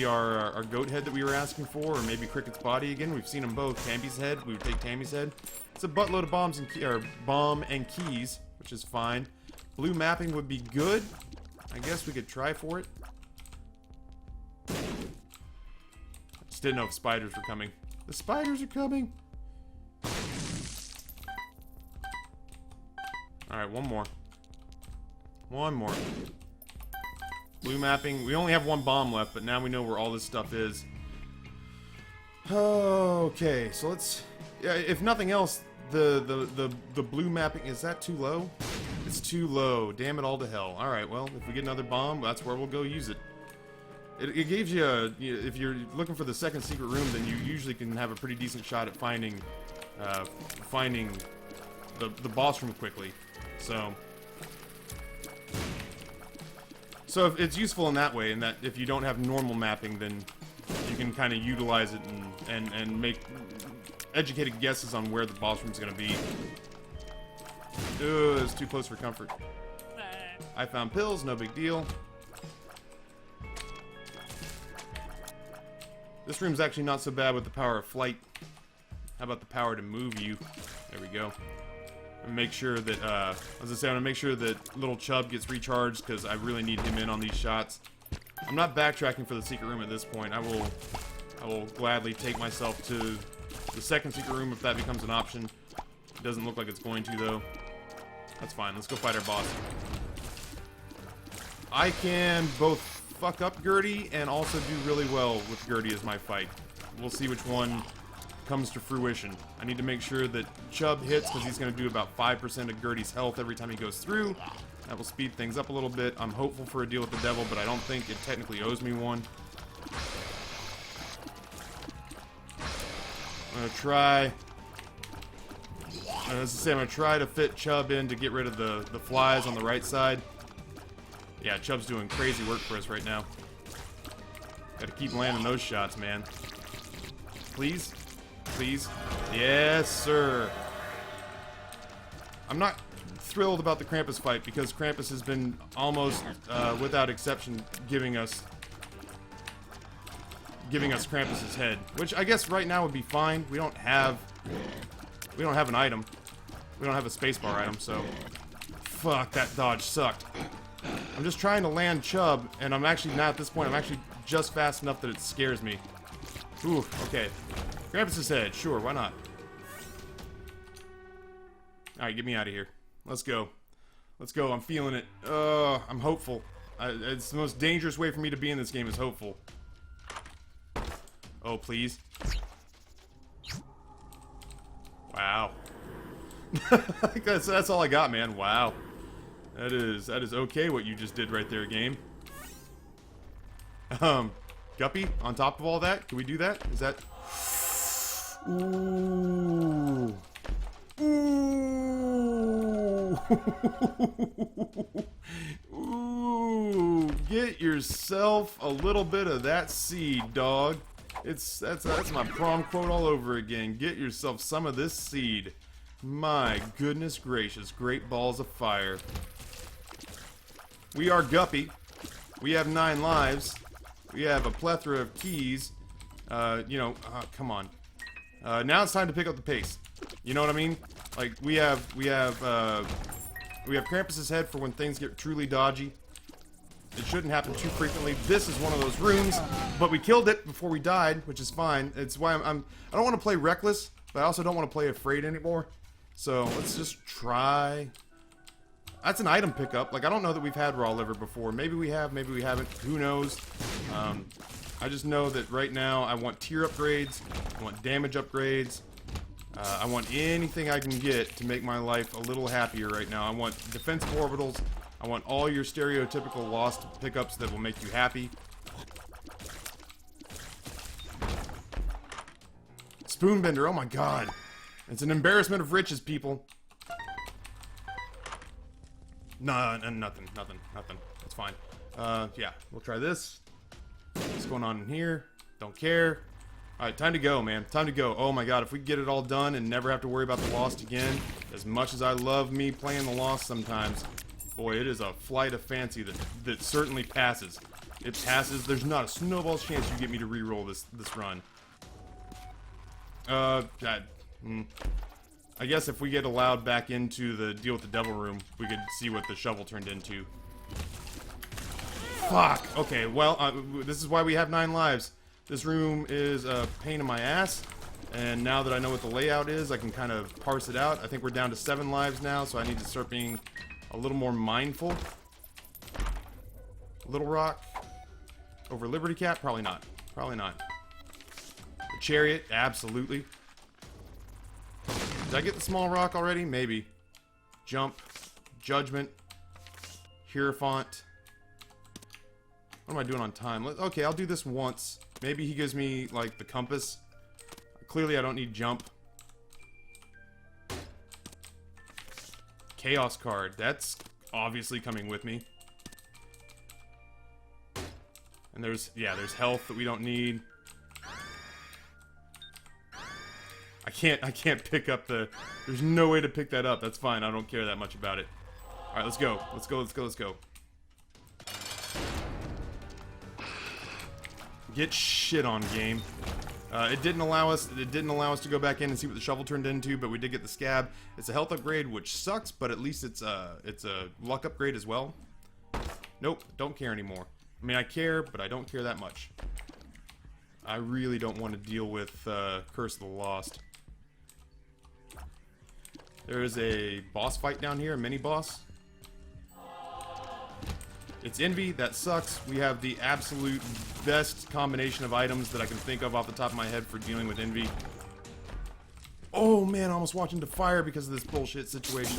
our goat head that we were asking for, or maybe Cricket's body again? We've seen them both. Tammy's head. We would take Tammy's head. It's a buttload of bomb and keys, which is fine. Blue mapping would be good. I guess we could try for it. Just didn't know if spiders were coming. The spiders are coming. Alright, one more. One more. Blue mapping. We only have one bomb left, but now we know where all this stuff is. Okay, so let's if nothing else, the blue mapping, is that too low? It's too low. Damn it all to hell. Alright, well, if we get another bomb, that's where we'll go use it. It gives you a, if you're looking for the second secret room, then you usually can have a pretty decent shot at finding the boss room quickly. So it's useful in that way, in that if you don't have normal mapping, then you can kind of utilize it and make educated guesses on where the boss room's gonna be. Ooh, it's too close for comfort. I found pills, no big deal. This room's actually not so bad with the power of flight. How about the power to move you? There we go. And make sure that, as I say, I'm gonna make sure that little Chub gets recharged, because I really need him in on these shots. I'm not backtracking for the secret room at this point. I will gladly take myself to the second secret room if that becomes an option. It doesn't look like it's going to, though. That's fine. Let's go fight our boss. I can both fuck up Gertie and also do really well with Gertie as my fight. We'll see which one comes to fruition. I need to make sure that Chub hits, because he's going to do about 5% of Gertie's health every time he goes through. That will speed things up a little bit. I'm hopeful for a deal with the devil, but I don't think it technically owes me one. I'm going to try... As I say, I'm going to try to fit Chub in to get rid of the flies on the right side. Yeah, Chub's doing crazy work for us right now. Gotta keep landing those shots, man. Please? Please? Yes, sir. I'm not thrilled about the Krampus fight, because Krampus has been almost, without exception, giving us Krampus's head. Which I guess right now would be fine. We don't have an item. We don't have a spacebar item, so... Fuck, that dodge sucked. I'm just trying to land Chub, and I'm actually not at this point. I'm actually just fast enough that it scares me. Ooh, okay. Krampus's head, sure, why not? Alright, get me out of here. Let's go. Let's go, I'm feeling it. I'm hopeful. It's the most dangerous way for me to be in this game, is hopeful. Oh, please. Wow. that's all I got, man. Wow. That is okay what you just did right there, game. Guppy, on top of all that, can we do that? Is that... Ooh. Ooh. Ooh. Get yourself a little bit of that seed, dog. That's my prom quote all over again. Get yourself some of this seed. My goodness gracious, great balls of fire. We are Guppy. We have 9 lives. We have a plethora of keys. Come on. Now it's time to pick up the pace. You know what I mean? Like, we have Krampus's head for when things get truly dodgy. It shouldn't happen too frequently. This is one of those rooms, but we killed it before we died, which is fine. It's why I don't want to play reckless, but I also don't want to play afraid anymore. So let's just try. That's an item pickup. Like, I don't know that we've had raw liver before. Maybe we have, maybe we haven't. Who knows? I just know that right now I want tier upgrades. I want damage upgrades. I want anything I can get to make my life a little happier right now. I want defensive orbitals. I want all your stereotypical lost pickups that will make you happy. Spoonbender, oh my god. It's an embarrassment of riches, people. No, nothing. That's fine. Yeah, we'll try this. What's going on in here? Don't care. Alright, time to go, man. Time to go. Oh my god, if we get it all done and never have to worry about the Lost again, as much as I love me playing the Lost sometimes, boy, it is a flight of fancy that certainly passes. It passes. There's not a snowball's chance you get me to re-roll this run. I guess if we get allowed back into the deal with the devil room, we could see what the shovel turned into. Fuck! Okay, well, this is why we have 9 lives. This room is a pain in my ass, and now that I know what the layout is, I can kind of parse it out. I think we're down to 7 lives now, so I need to start being a little more mindful. Little Rock over Liberty Cat? Probably not. Probably not. The Chariot? Absolutely. Did I get the small rock already? Maybe. Jump. Judgment. Hierophant. What am I doing on time? Okay, I'll do this once. Maybe he gives me, like, the compass. Clearly, I don't need jump. Chaos card. That's obviously coming with me. And there's health that we don't need. I can't pick up the... There's no way to pick that up. That's fine. I don't care that much about it. Alright, let's go. Let's go, let's go, let's go. Get shit on, game. It didn't allow us to go back in and see what the shovel turned into, but we did get the scab. It's a health upgrade, which sucks, but at least it's a luck upgrade as well. Nope, don't care anymore. I mean, I care, but I don't care that much. I really don't want to deal with Curse of the Lost. There is a boss fight down here, a mini-boss. It's Envy, that sucks. We have the absolute best combination of items that I can think of off the top of my head for dealing with Envy. Oh man, I almost walked into fire because of this bullshit situation.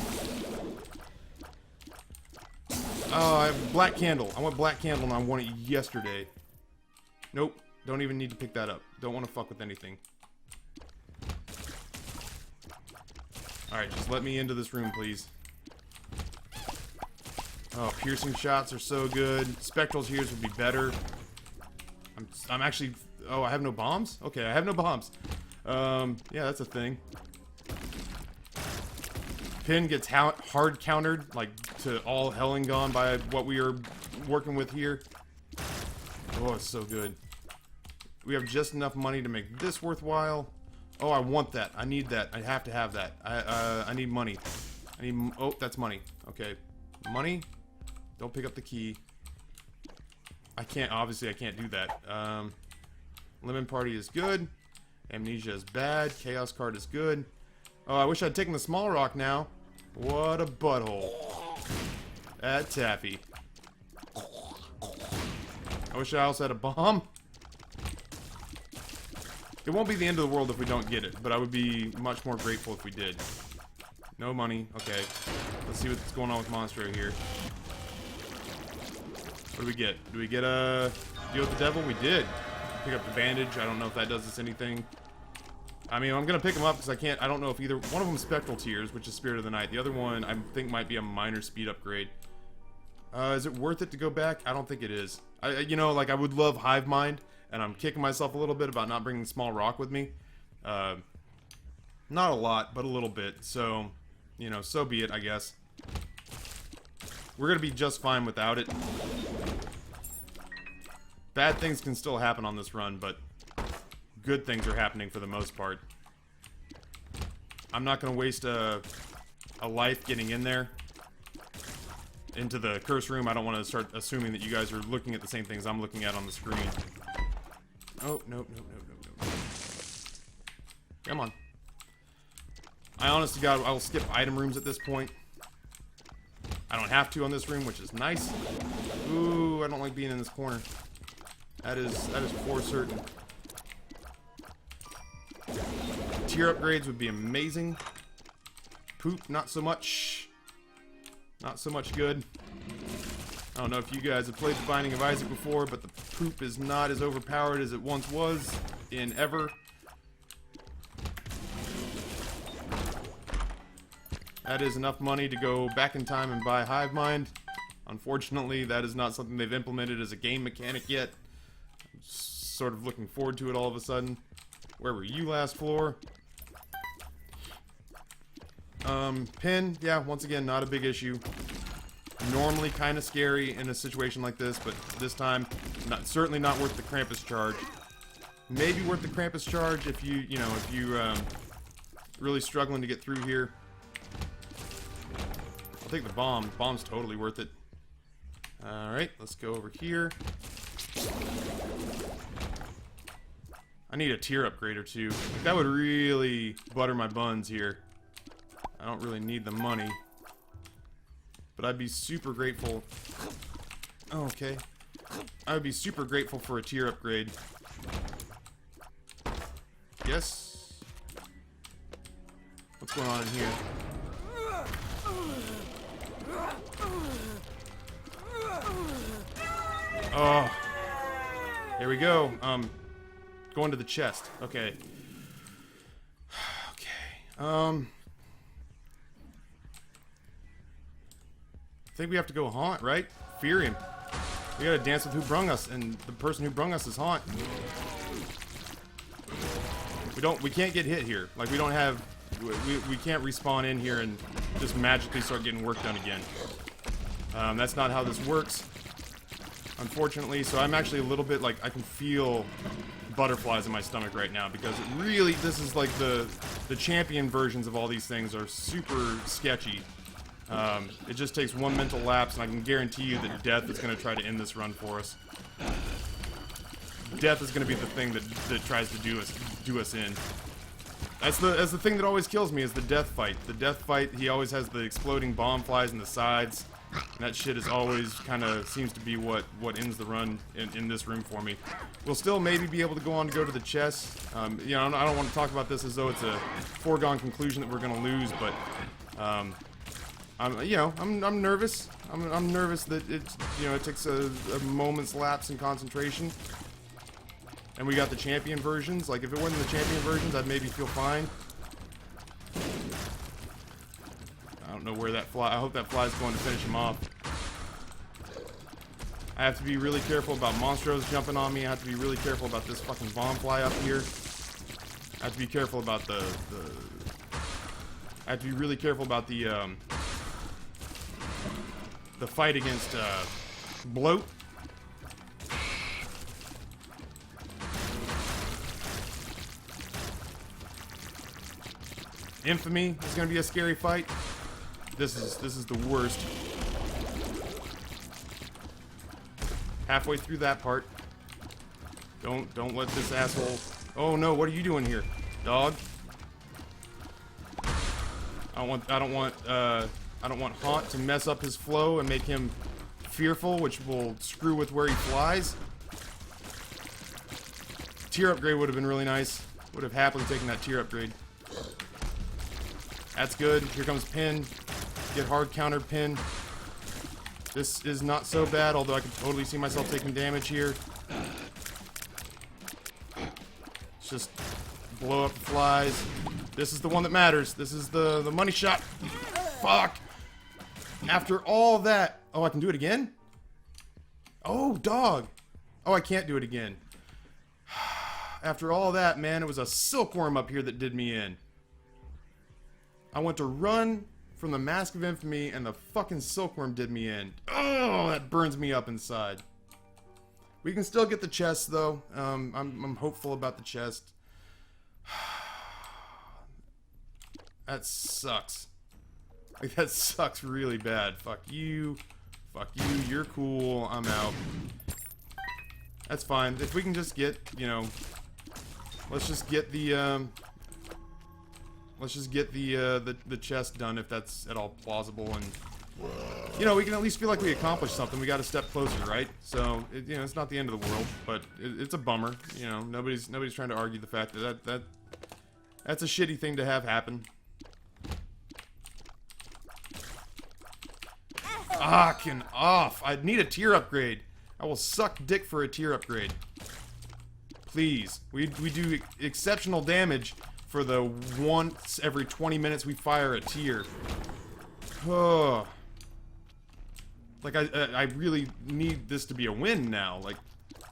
Oh, I have Black Candle. I want Black Candle and I want it yesterday. Nope, don't even need to pick that up. Don't want to fuck with anything. Alright, just let me into this room, please. Oh, piercing shots are so good. Spectral's here's would be better. I'm actually... Oh, I have no bombs? Okay, I have no bombs. Yeah, that's a thing. Pin gets hard countered, like, to all hell and gone by what we are working with here. Oh, it's so good. We have just enough money to make this worthwhile. Oh, I want that. I need that. I have to have that. I need money. I need... Oh, that's money. Okay. Money. Don't pick up the key. I can't... Obviously, I can't do that. Lemon Party is good. Amnesia is bad. Chaos card is good. Oh, I wish I'd taken the small rock now. What a butthole. At Taffy. I wish I also had a bomb. It won't be the end of the world if we don't get it, but I would be much more grateful if we did. No money. Okay. Let's see what's going on with Monstro here. What do we get? Do we get a deal with the devil? We did. Pick up the bandage. I don't know if that does us anything. I mean, I'm gonna pick them up because I don't know if either one of them is Spectral Tears, which is Spirit of the Night. The other one I think might be a minor speed upgrade. Is it worth it to go back? I don't think it is. You know, like I would love Hive Mind, and I'm kicking myself a little bit about not bringing Small Rock with me. Not a lot, but a little bit. So, you know, so be it, I guess. We're gonna be just fine without it. Bad things can still happen on this run, but good things are happening for the most part. I'm not gonna waste a life getting in there. Into the curse room. I don't want to start assuming that you guys are looking at the same things I'm looking at on the screen. Oh, no. Come on. I honestly God, I will skip item rooms at this point. I don't have to on this room, which is nice. Ooh, I don't like being in this corner. That is for certain. Tier upgrades would be amazing. Poop, not so much. Not so much good. I don't know if you guys have played The Binding of Isaac before, but the poop is not as overpowered as it once was in ever. That is enough money to go back in time and buy Hive Mind. Unfortunately, that is not something they've implemented as a game mechanic yet. I'm sort of looking forward to it all of a sudden. Where were you last floor? Pin, yeah, once again, not a big issue. Normally kind of scary in a situation like this, but this time, certainly not worth the Krampus charge. Maybe worth the Krampus charge if you really struggling to get through here. I'll take the bomb. Bomb's totally worth it. Alright, let's go over here. I need a tier upgrade or two. Like, that would really butter my buns here. I don't really need the money. But I'd be super grateful. Oh, okay. I would be super grateful for a tier upgrade. Yes. What's going on in here? Oh. Here we go. Going to the chest. Okay. Okay. I think we have to go haunt, right? Fear him. We gotta dance with who brung us, and the person who brung us is haunt. We can't get hit here. Like, we don't have, we can't respawn in here and just magically start getting work done again. That's not how this works, unfortunately. So I'm actually a little bit like, I can feel butterflies in my stomach right now, because it really, this is like the champion versions of all these things are super sketchy. It just takes one mental lapse, and I can guarantee you that death is going to try to end this run for us. Death is going to be the thing that tries to do us in. That's the thing that always kills me, is the death fight. The death fight, he always has the exploding bomb flies in the sides. And that shit is always kind of seems to be what ends the run in this room for me. We'll still maybe be able to go on to go to the chest. You know, I don't want to talk about this as though it's a foregone conclusion that we're going to lose, but I'm nervous. I'm nervous that it's, you know, it takes a moment's lapse in concentration. And we got the champion versions. Like, if it wasn't the champion versions, I'd maybe feel fine. I don't know where that fly. I hope that fly's going to finish him off. I have to be really careful about monstros jumping on me. I have to be really careful about this fucking bomb fly up here. I have to be careful about I have to be really careful about the fight against bloat. Infamy is going to be a scary fight. This is the worst. Halfway through that part. Don't let this asshole. Oh no, what are you doing here, dog? I don't want Haunt to mess up his flow and make him fearful, which will screw with where he flies. Tier upgrade would have been really nice. Would have happily taken that tier upgrade. That's good. Here comes Pin. Get hard countered Pin. This is not so bad, although I can totally see myself taking damage here. Let's just blow up the flies. This is the one that matters. This is the money shot. Fuck. After all that. Oh, I can do it again? Oh, dog. Oh, I can't do it again. After all that, man, it was a silkworm up here that did me in. I went to run from the Mask of Infamy, and the fucking silkworm did me in. Oh, that burns me up inside. We can still get the chest, though. I'm hopeful about the chest. That sucks. Like, that sucks really bad. Fuck you. Fuck you. You're cool. I'm out. That's fine. If we can just get, you know... Let's just get the, let's just get the chest done, if that's at all plausible, and you know, we can at least feel like we accomplished something. We got a step closer, right? So you know, it's not the end of the world, but it's a bummer. You know, nobody's trying to argue the fact that that's a shitty thing to have happen. Fucking off! I need a tier upgrade. I will suck dick for a tier upgrade. Please, we do exceptional damage for the once every 20 minutes we fire a tier. Oh. Like, I really need this to be a win now. Like,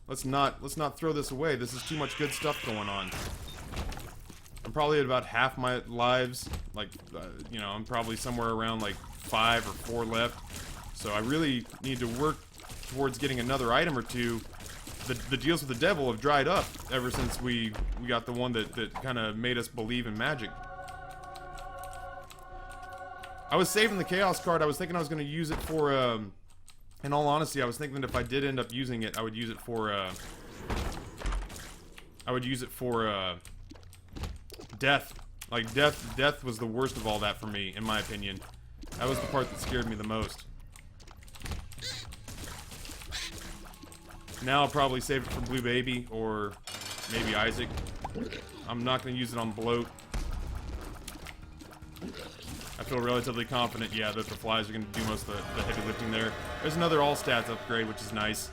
let's not throw this away. This is too much good stuff going on. I'm probably at about half my lives. Like, you know, I'm probably somewhere around like 5 or 4 left. So I really need to work towards getting another item or two. The deals with the devil have dried up ever since we got the one that kind of made us believe in magic. I was saving the chaos card. I was thinking I was going to use it for, in all honesty, I was thinking that if I did end up using it, I would use it for, death. Like, death was the worst of all that for me, in my opinion. That was the part that scared me the most. Now I'll probably save it for Blue Baby, or maybe Isaac. I'm not going to use it on Bloat. feel relatively confident, yeah, that the flies are going to do most of the heavy lifting there. There's another all stats upgrade, which is nice.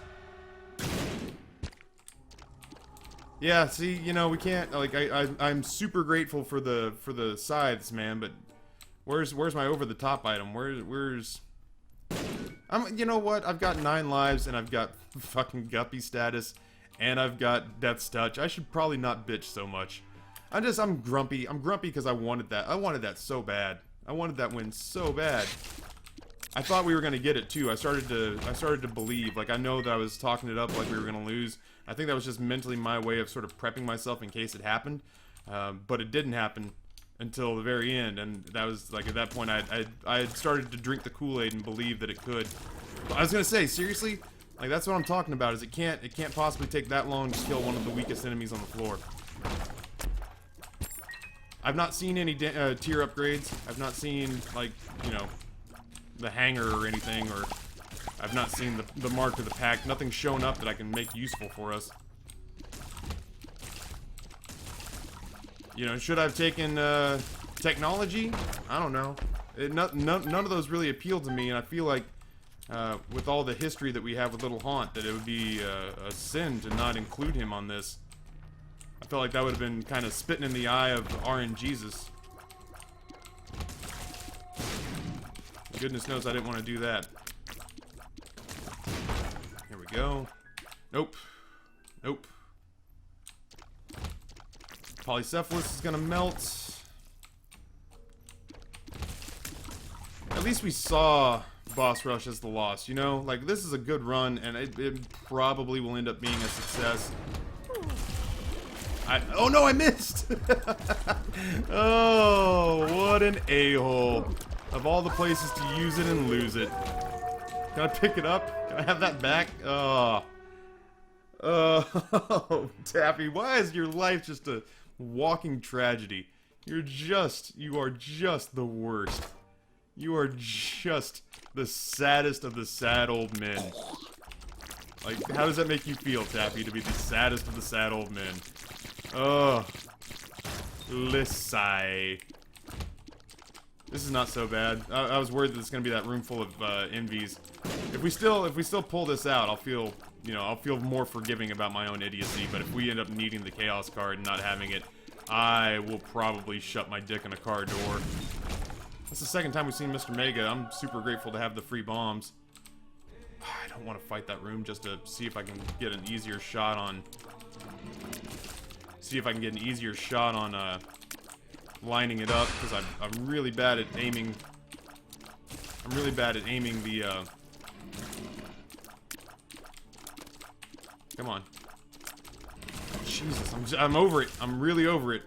Yeah, see, you know, we can't, like, I'm super grateful for the scythes, man, but where's my over-the-top item? Where's... you know what? I've got 9 lives, and I've got fucking Guppy status, and I've got Death's Touch. I should probably not bitch so much. I'm grumpy. I'm grumpy because I wanted that. I wanted that so bad. I wanted that win so bad. I thought we were gonna get it too. I started to believe. Like, I know that I was talking it up like we were gonna lose. I think that was just mentally my way of sort of prepping myself in case it happened. But it didn't happen until the very end, and that was like, at that point I had started to drink the Kool-Aid and believe that it could. But I was gonna say, seriously, like, that's what I'm talking about. Is it can't possibly take that long to kill one of the weakest enemies on the floor. I've not seen any tier upgrades. I've not seen, like, you know, the hanger or anything, or I've not seen the mark of the pack. Nothing's shown up that I can make useful for us. You know, should I have taken technology? I don't know. None of those really appeal to me, and I feel like with all the history that we have with Little Haunt, that it would be a sin to not include him on this. I felt like that would have been kind of spitting in the eye of RNGesus. Goodness knows I didn't want to do that. Here we go. Nope. Nope. Polycephalus is gonna melt. At least we saw boss rush as the loss, you know? Like, this is a good run, and it probably will end up being a success. Oh no, I missed! Oh, what an a-hole. Of all the places to use it and lose it. Can I pick it up? Can I have that back? Oh. Oh, Taffy, why is your life just a walking tragedy? You are just the worst. You are just the saddest of the sad old men. Like, how does that make you feel, Taffy, to be the saddest of the sad old men? Oh. Lissai. This is not so bad. I was worried that it's gonna be that room full of envies. If we still pull this out, I'll feel, you know, I'll feel more forgiving about my own idiocy. But if we end up needing the chaos card and not having it, I will probably shut my dick in a car door. That's the second time we've seen Mr. Mega. I'm super grateful to have the free bombs. I don't want to fight that room just to see if I can get an easier shot on. Lining it up, because I'm really bad at aiming. I'm really bad at aiming the, Come on. Jesus, I'm over it. I'm really over it.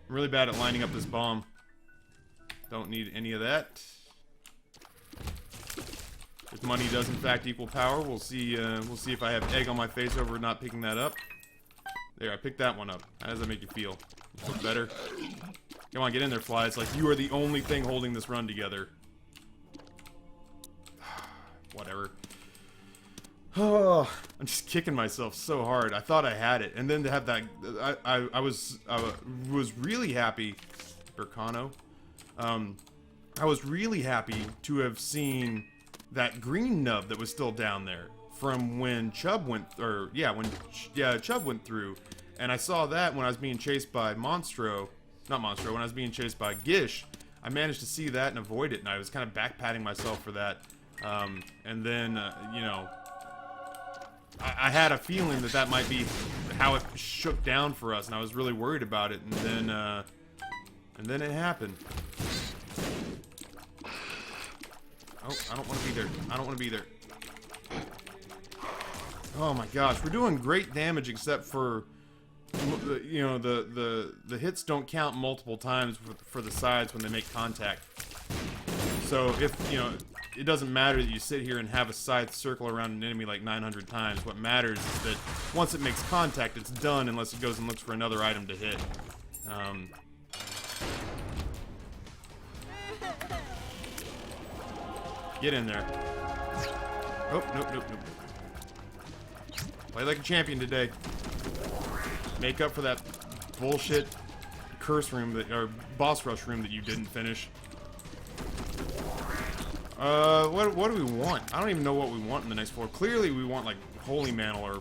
I'm really bad at lining up this bomb. Don't need any of that. If money does in fact equal power, we'll see if I have egg on my face over not picking that up. There, I picked that one up. How does that make you feel? You feel better? Come on, get in there, flies. Like, you are the only thing holding this run together. Whatever. Oh, I'm just kicking myself so hard. I thought I had it, and then to have that, I was really happy, Burkano. I was really happy to have seen that green nub that was still down there from when Chubb went, Chubb went through, and I saw that when I was being chased by when I was being chased by Gish. I managed to see that and avoid it, and I was kind of back-patting myself for that. And then, you know, I had a feeling that might be how it shook down for us, and I was really worried about it, and then it happened. Oh, I don't want to be there. I don't want to be there. Oh my gosh, we're doing great damage except for, you know, the hits don't count multiple times for the sides when they make contact. So if, you know, it doesn't matter that you sit here and have a scythe circle around an enemy like 900 times. What matters is that once it makes contact, it's done unless it goes and looks for another item to hit. Get in there. Oh, nope. Play like a champion today. Make up for that bullshit curse room or boss rush room that you didn't finish. What do we want? I don't even know what we want in the next floor. Clearly, we want like holy mantle or,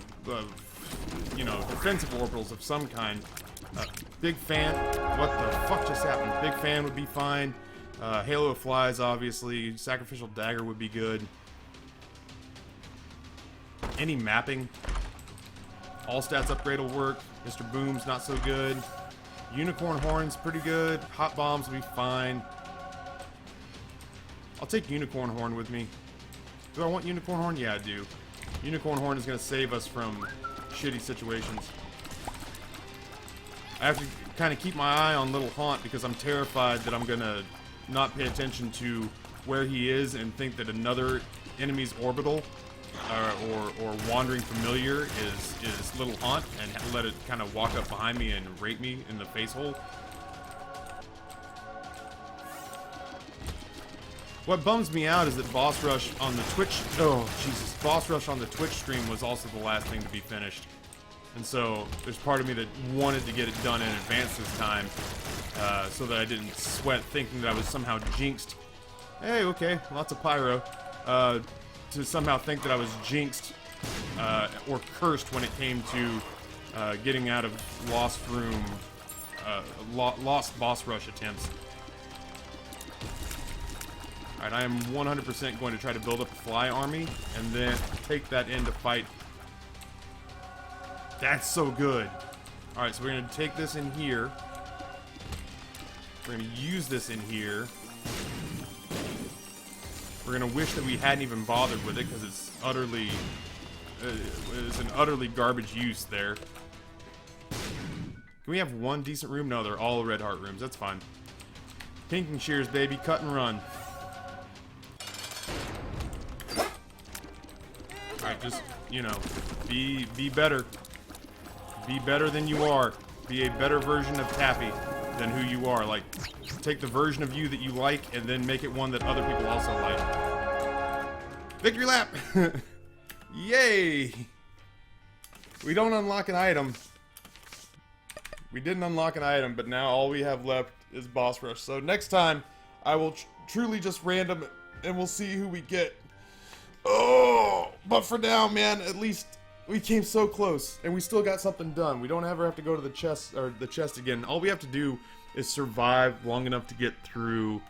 you know, defensive orbitals of some kind. Big fan. What the fuck just happened? Big fan would be fine. Halo of Flies, obviously. Sacrificial Dagger would be good. Any mapping. All stats upgrade will work. Mr. Boom's not so good. Unicorn Horn's pretty good. Hot Bombs will be fine. I'll take Unicorn Horn with me. Do I want Unicorn Horn? Yeah, I do. Unicorn Horn is going to save us from shitty situations. I have to kind of keep my eye on Little Haunt because I'm terrified that I'm going to not pay attention to where he is and think that another enemy's orbital or wandering familiar is Little Haunt and let it kind of walk up behind me and rape me in the face hole. What bums me out is that Boss Rush on the Twitch... Oh, Jesus. Boss Rush on the Twitch stream was also the last thing to be finished. And so, there's part of me that wanted to get it done in advance this time, so that I didn't sweat thinking that I was somehow jinxed. Hey, okay, lots of pyro. To somehow think that I was jinxed, or cursed when it came to getting out of Lost Room, Lost Boss Rush attempts. Alright, I am 100% going to try to build up a fly army, and then take that in to fight. That's so good. Alright, so we're going to take this in here. We're going to use this in here. We're going to wish that we hadn't even bothered with it, because it's utterly... it's an utterly garbage use there. Can we have one decent room? No, they're all red heart rooms. That's fine. Pink and Shears, baby. Cut and run. Alright, just, you know, be better. Be better than you are. Be a better version of Taffy than who you are. Like, take the version of you that you like and then make it one that other people also like. Victory lap! Yay! We don't unlock an item. We didn't unlock an item, but now all we have left is Boss Rush. So next time, I will truly just random and we'll see who we get. Oh! But for now, man, at least we came so close, and we still got something done. We don't ever have to go to the chest again. All we have to do is survive long enough to get through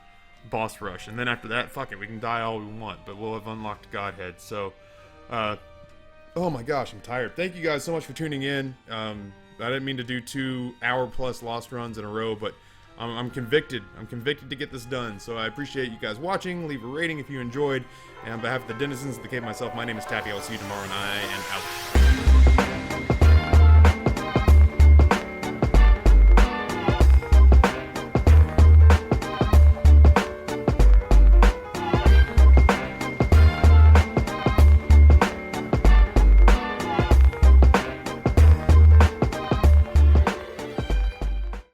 Boss Rush, and then after that, fuck it, we can die all we want, but we'll have unlocked Godhead. So, oh my gosh, I'm tired. Thank you guys so much for tuning in. I didn't mean to do 2 hour-plus Lost runs in a row, but I'm convicted. I'm convicted to get this done. So I appreciate you guys watching. Leave a rating if you enjoyed. And on behalf of the denizens of the cave myself, my name is Taffy. I'll see you tomorrow, and I am out.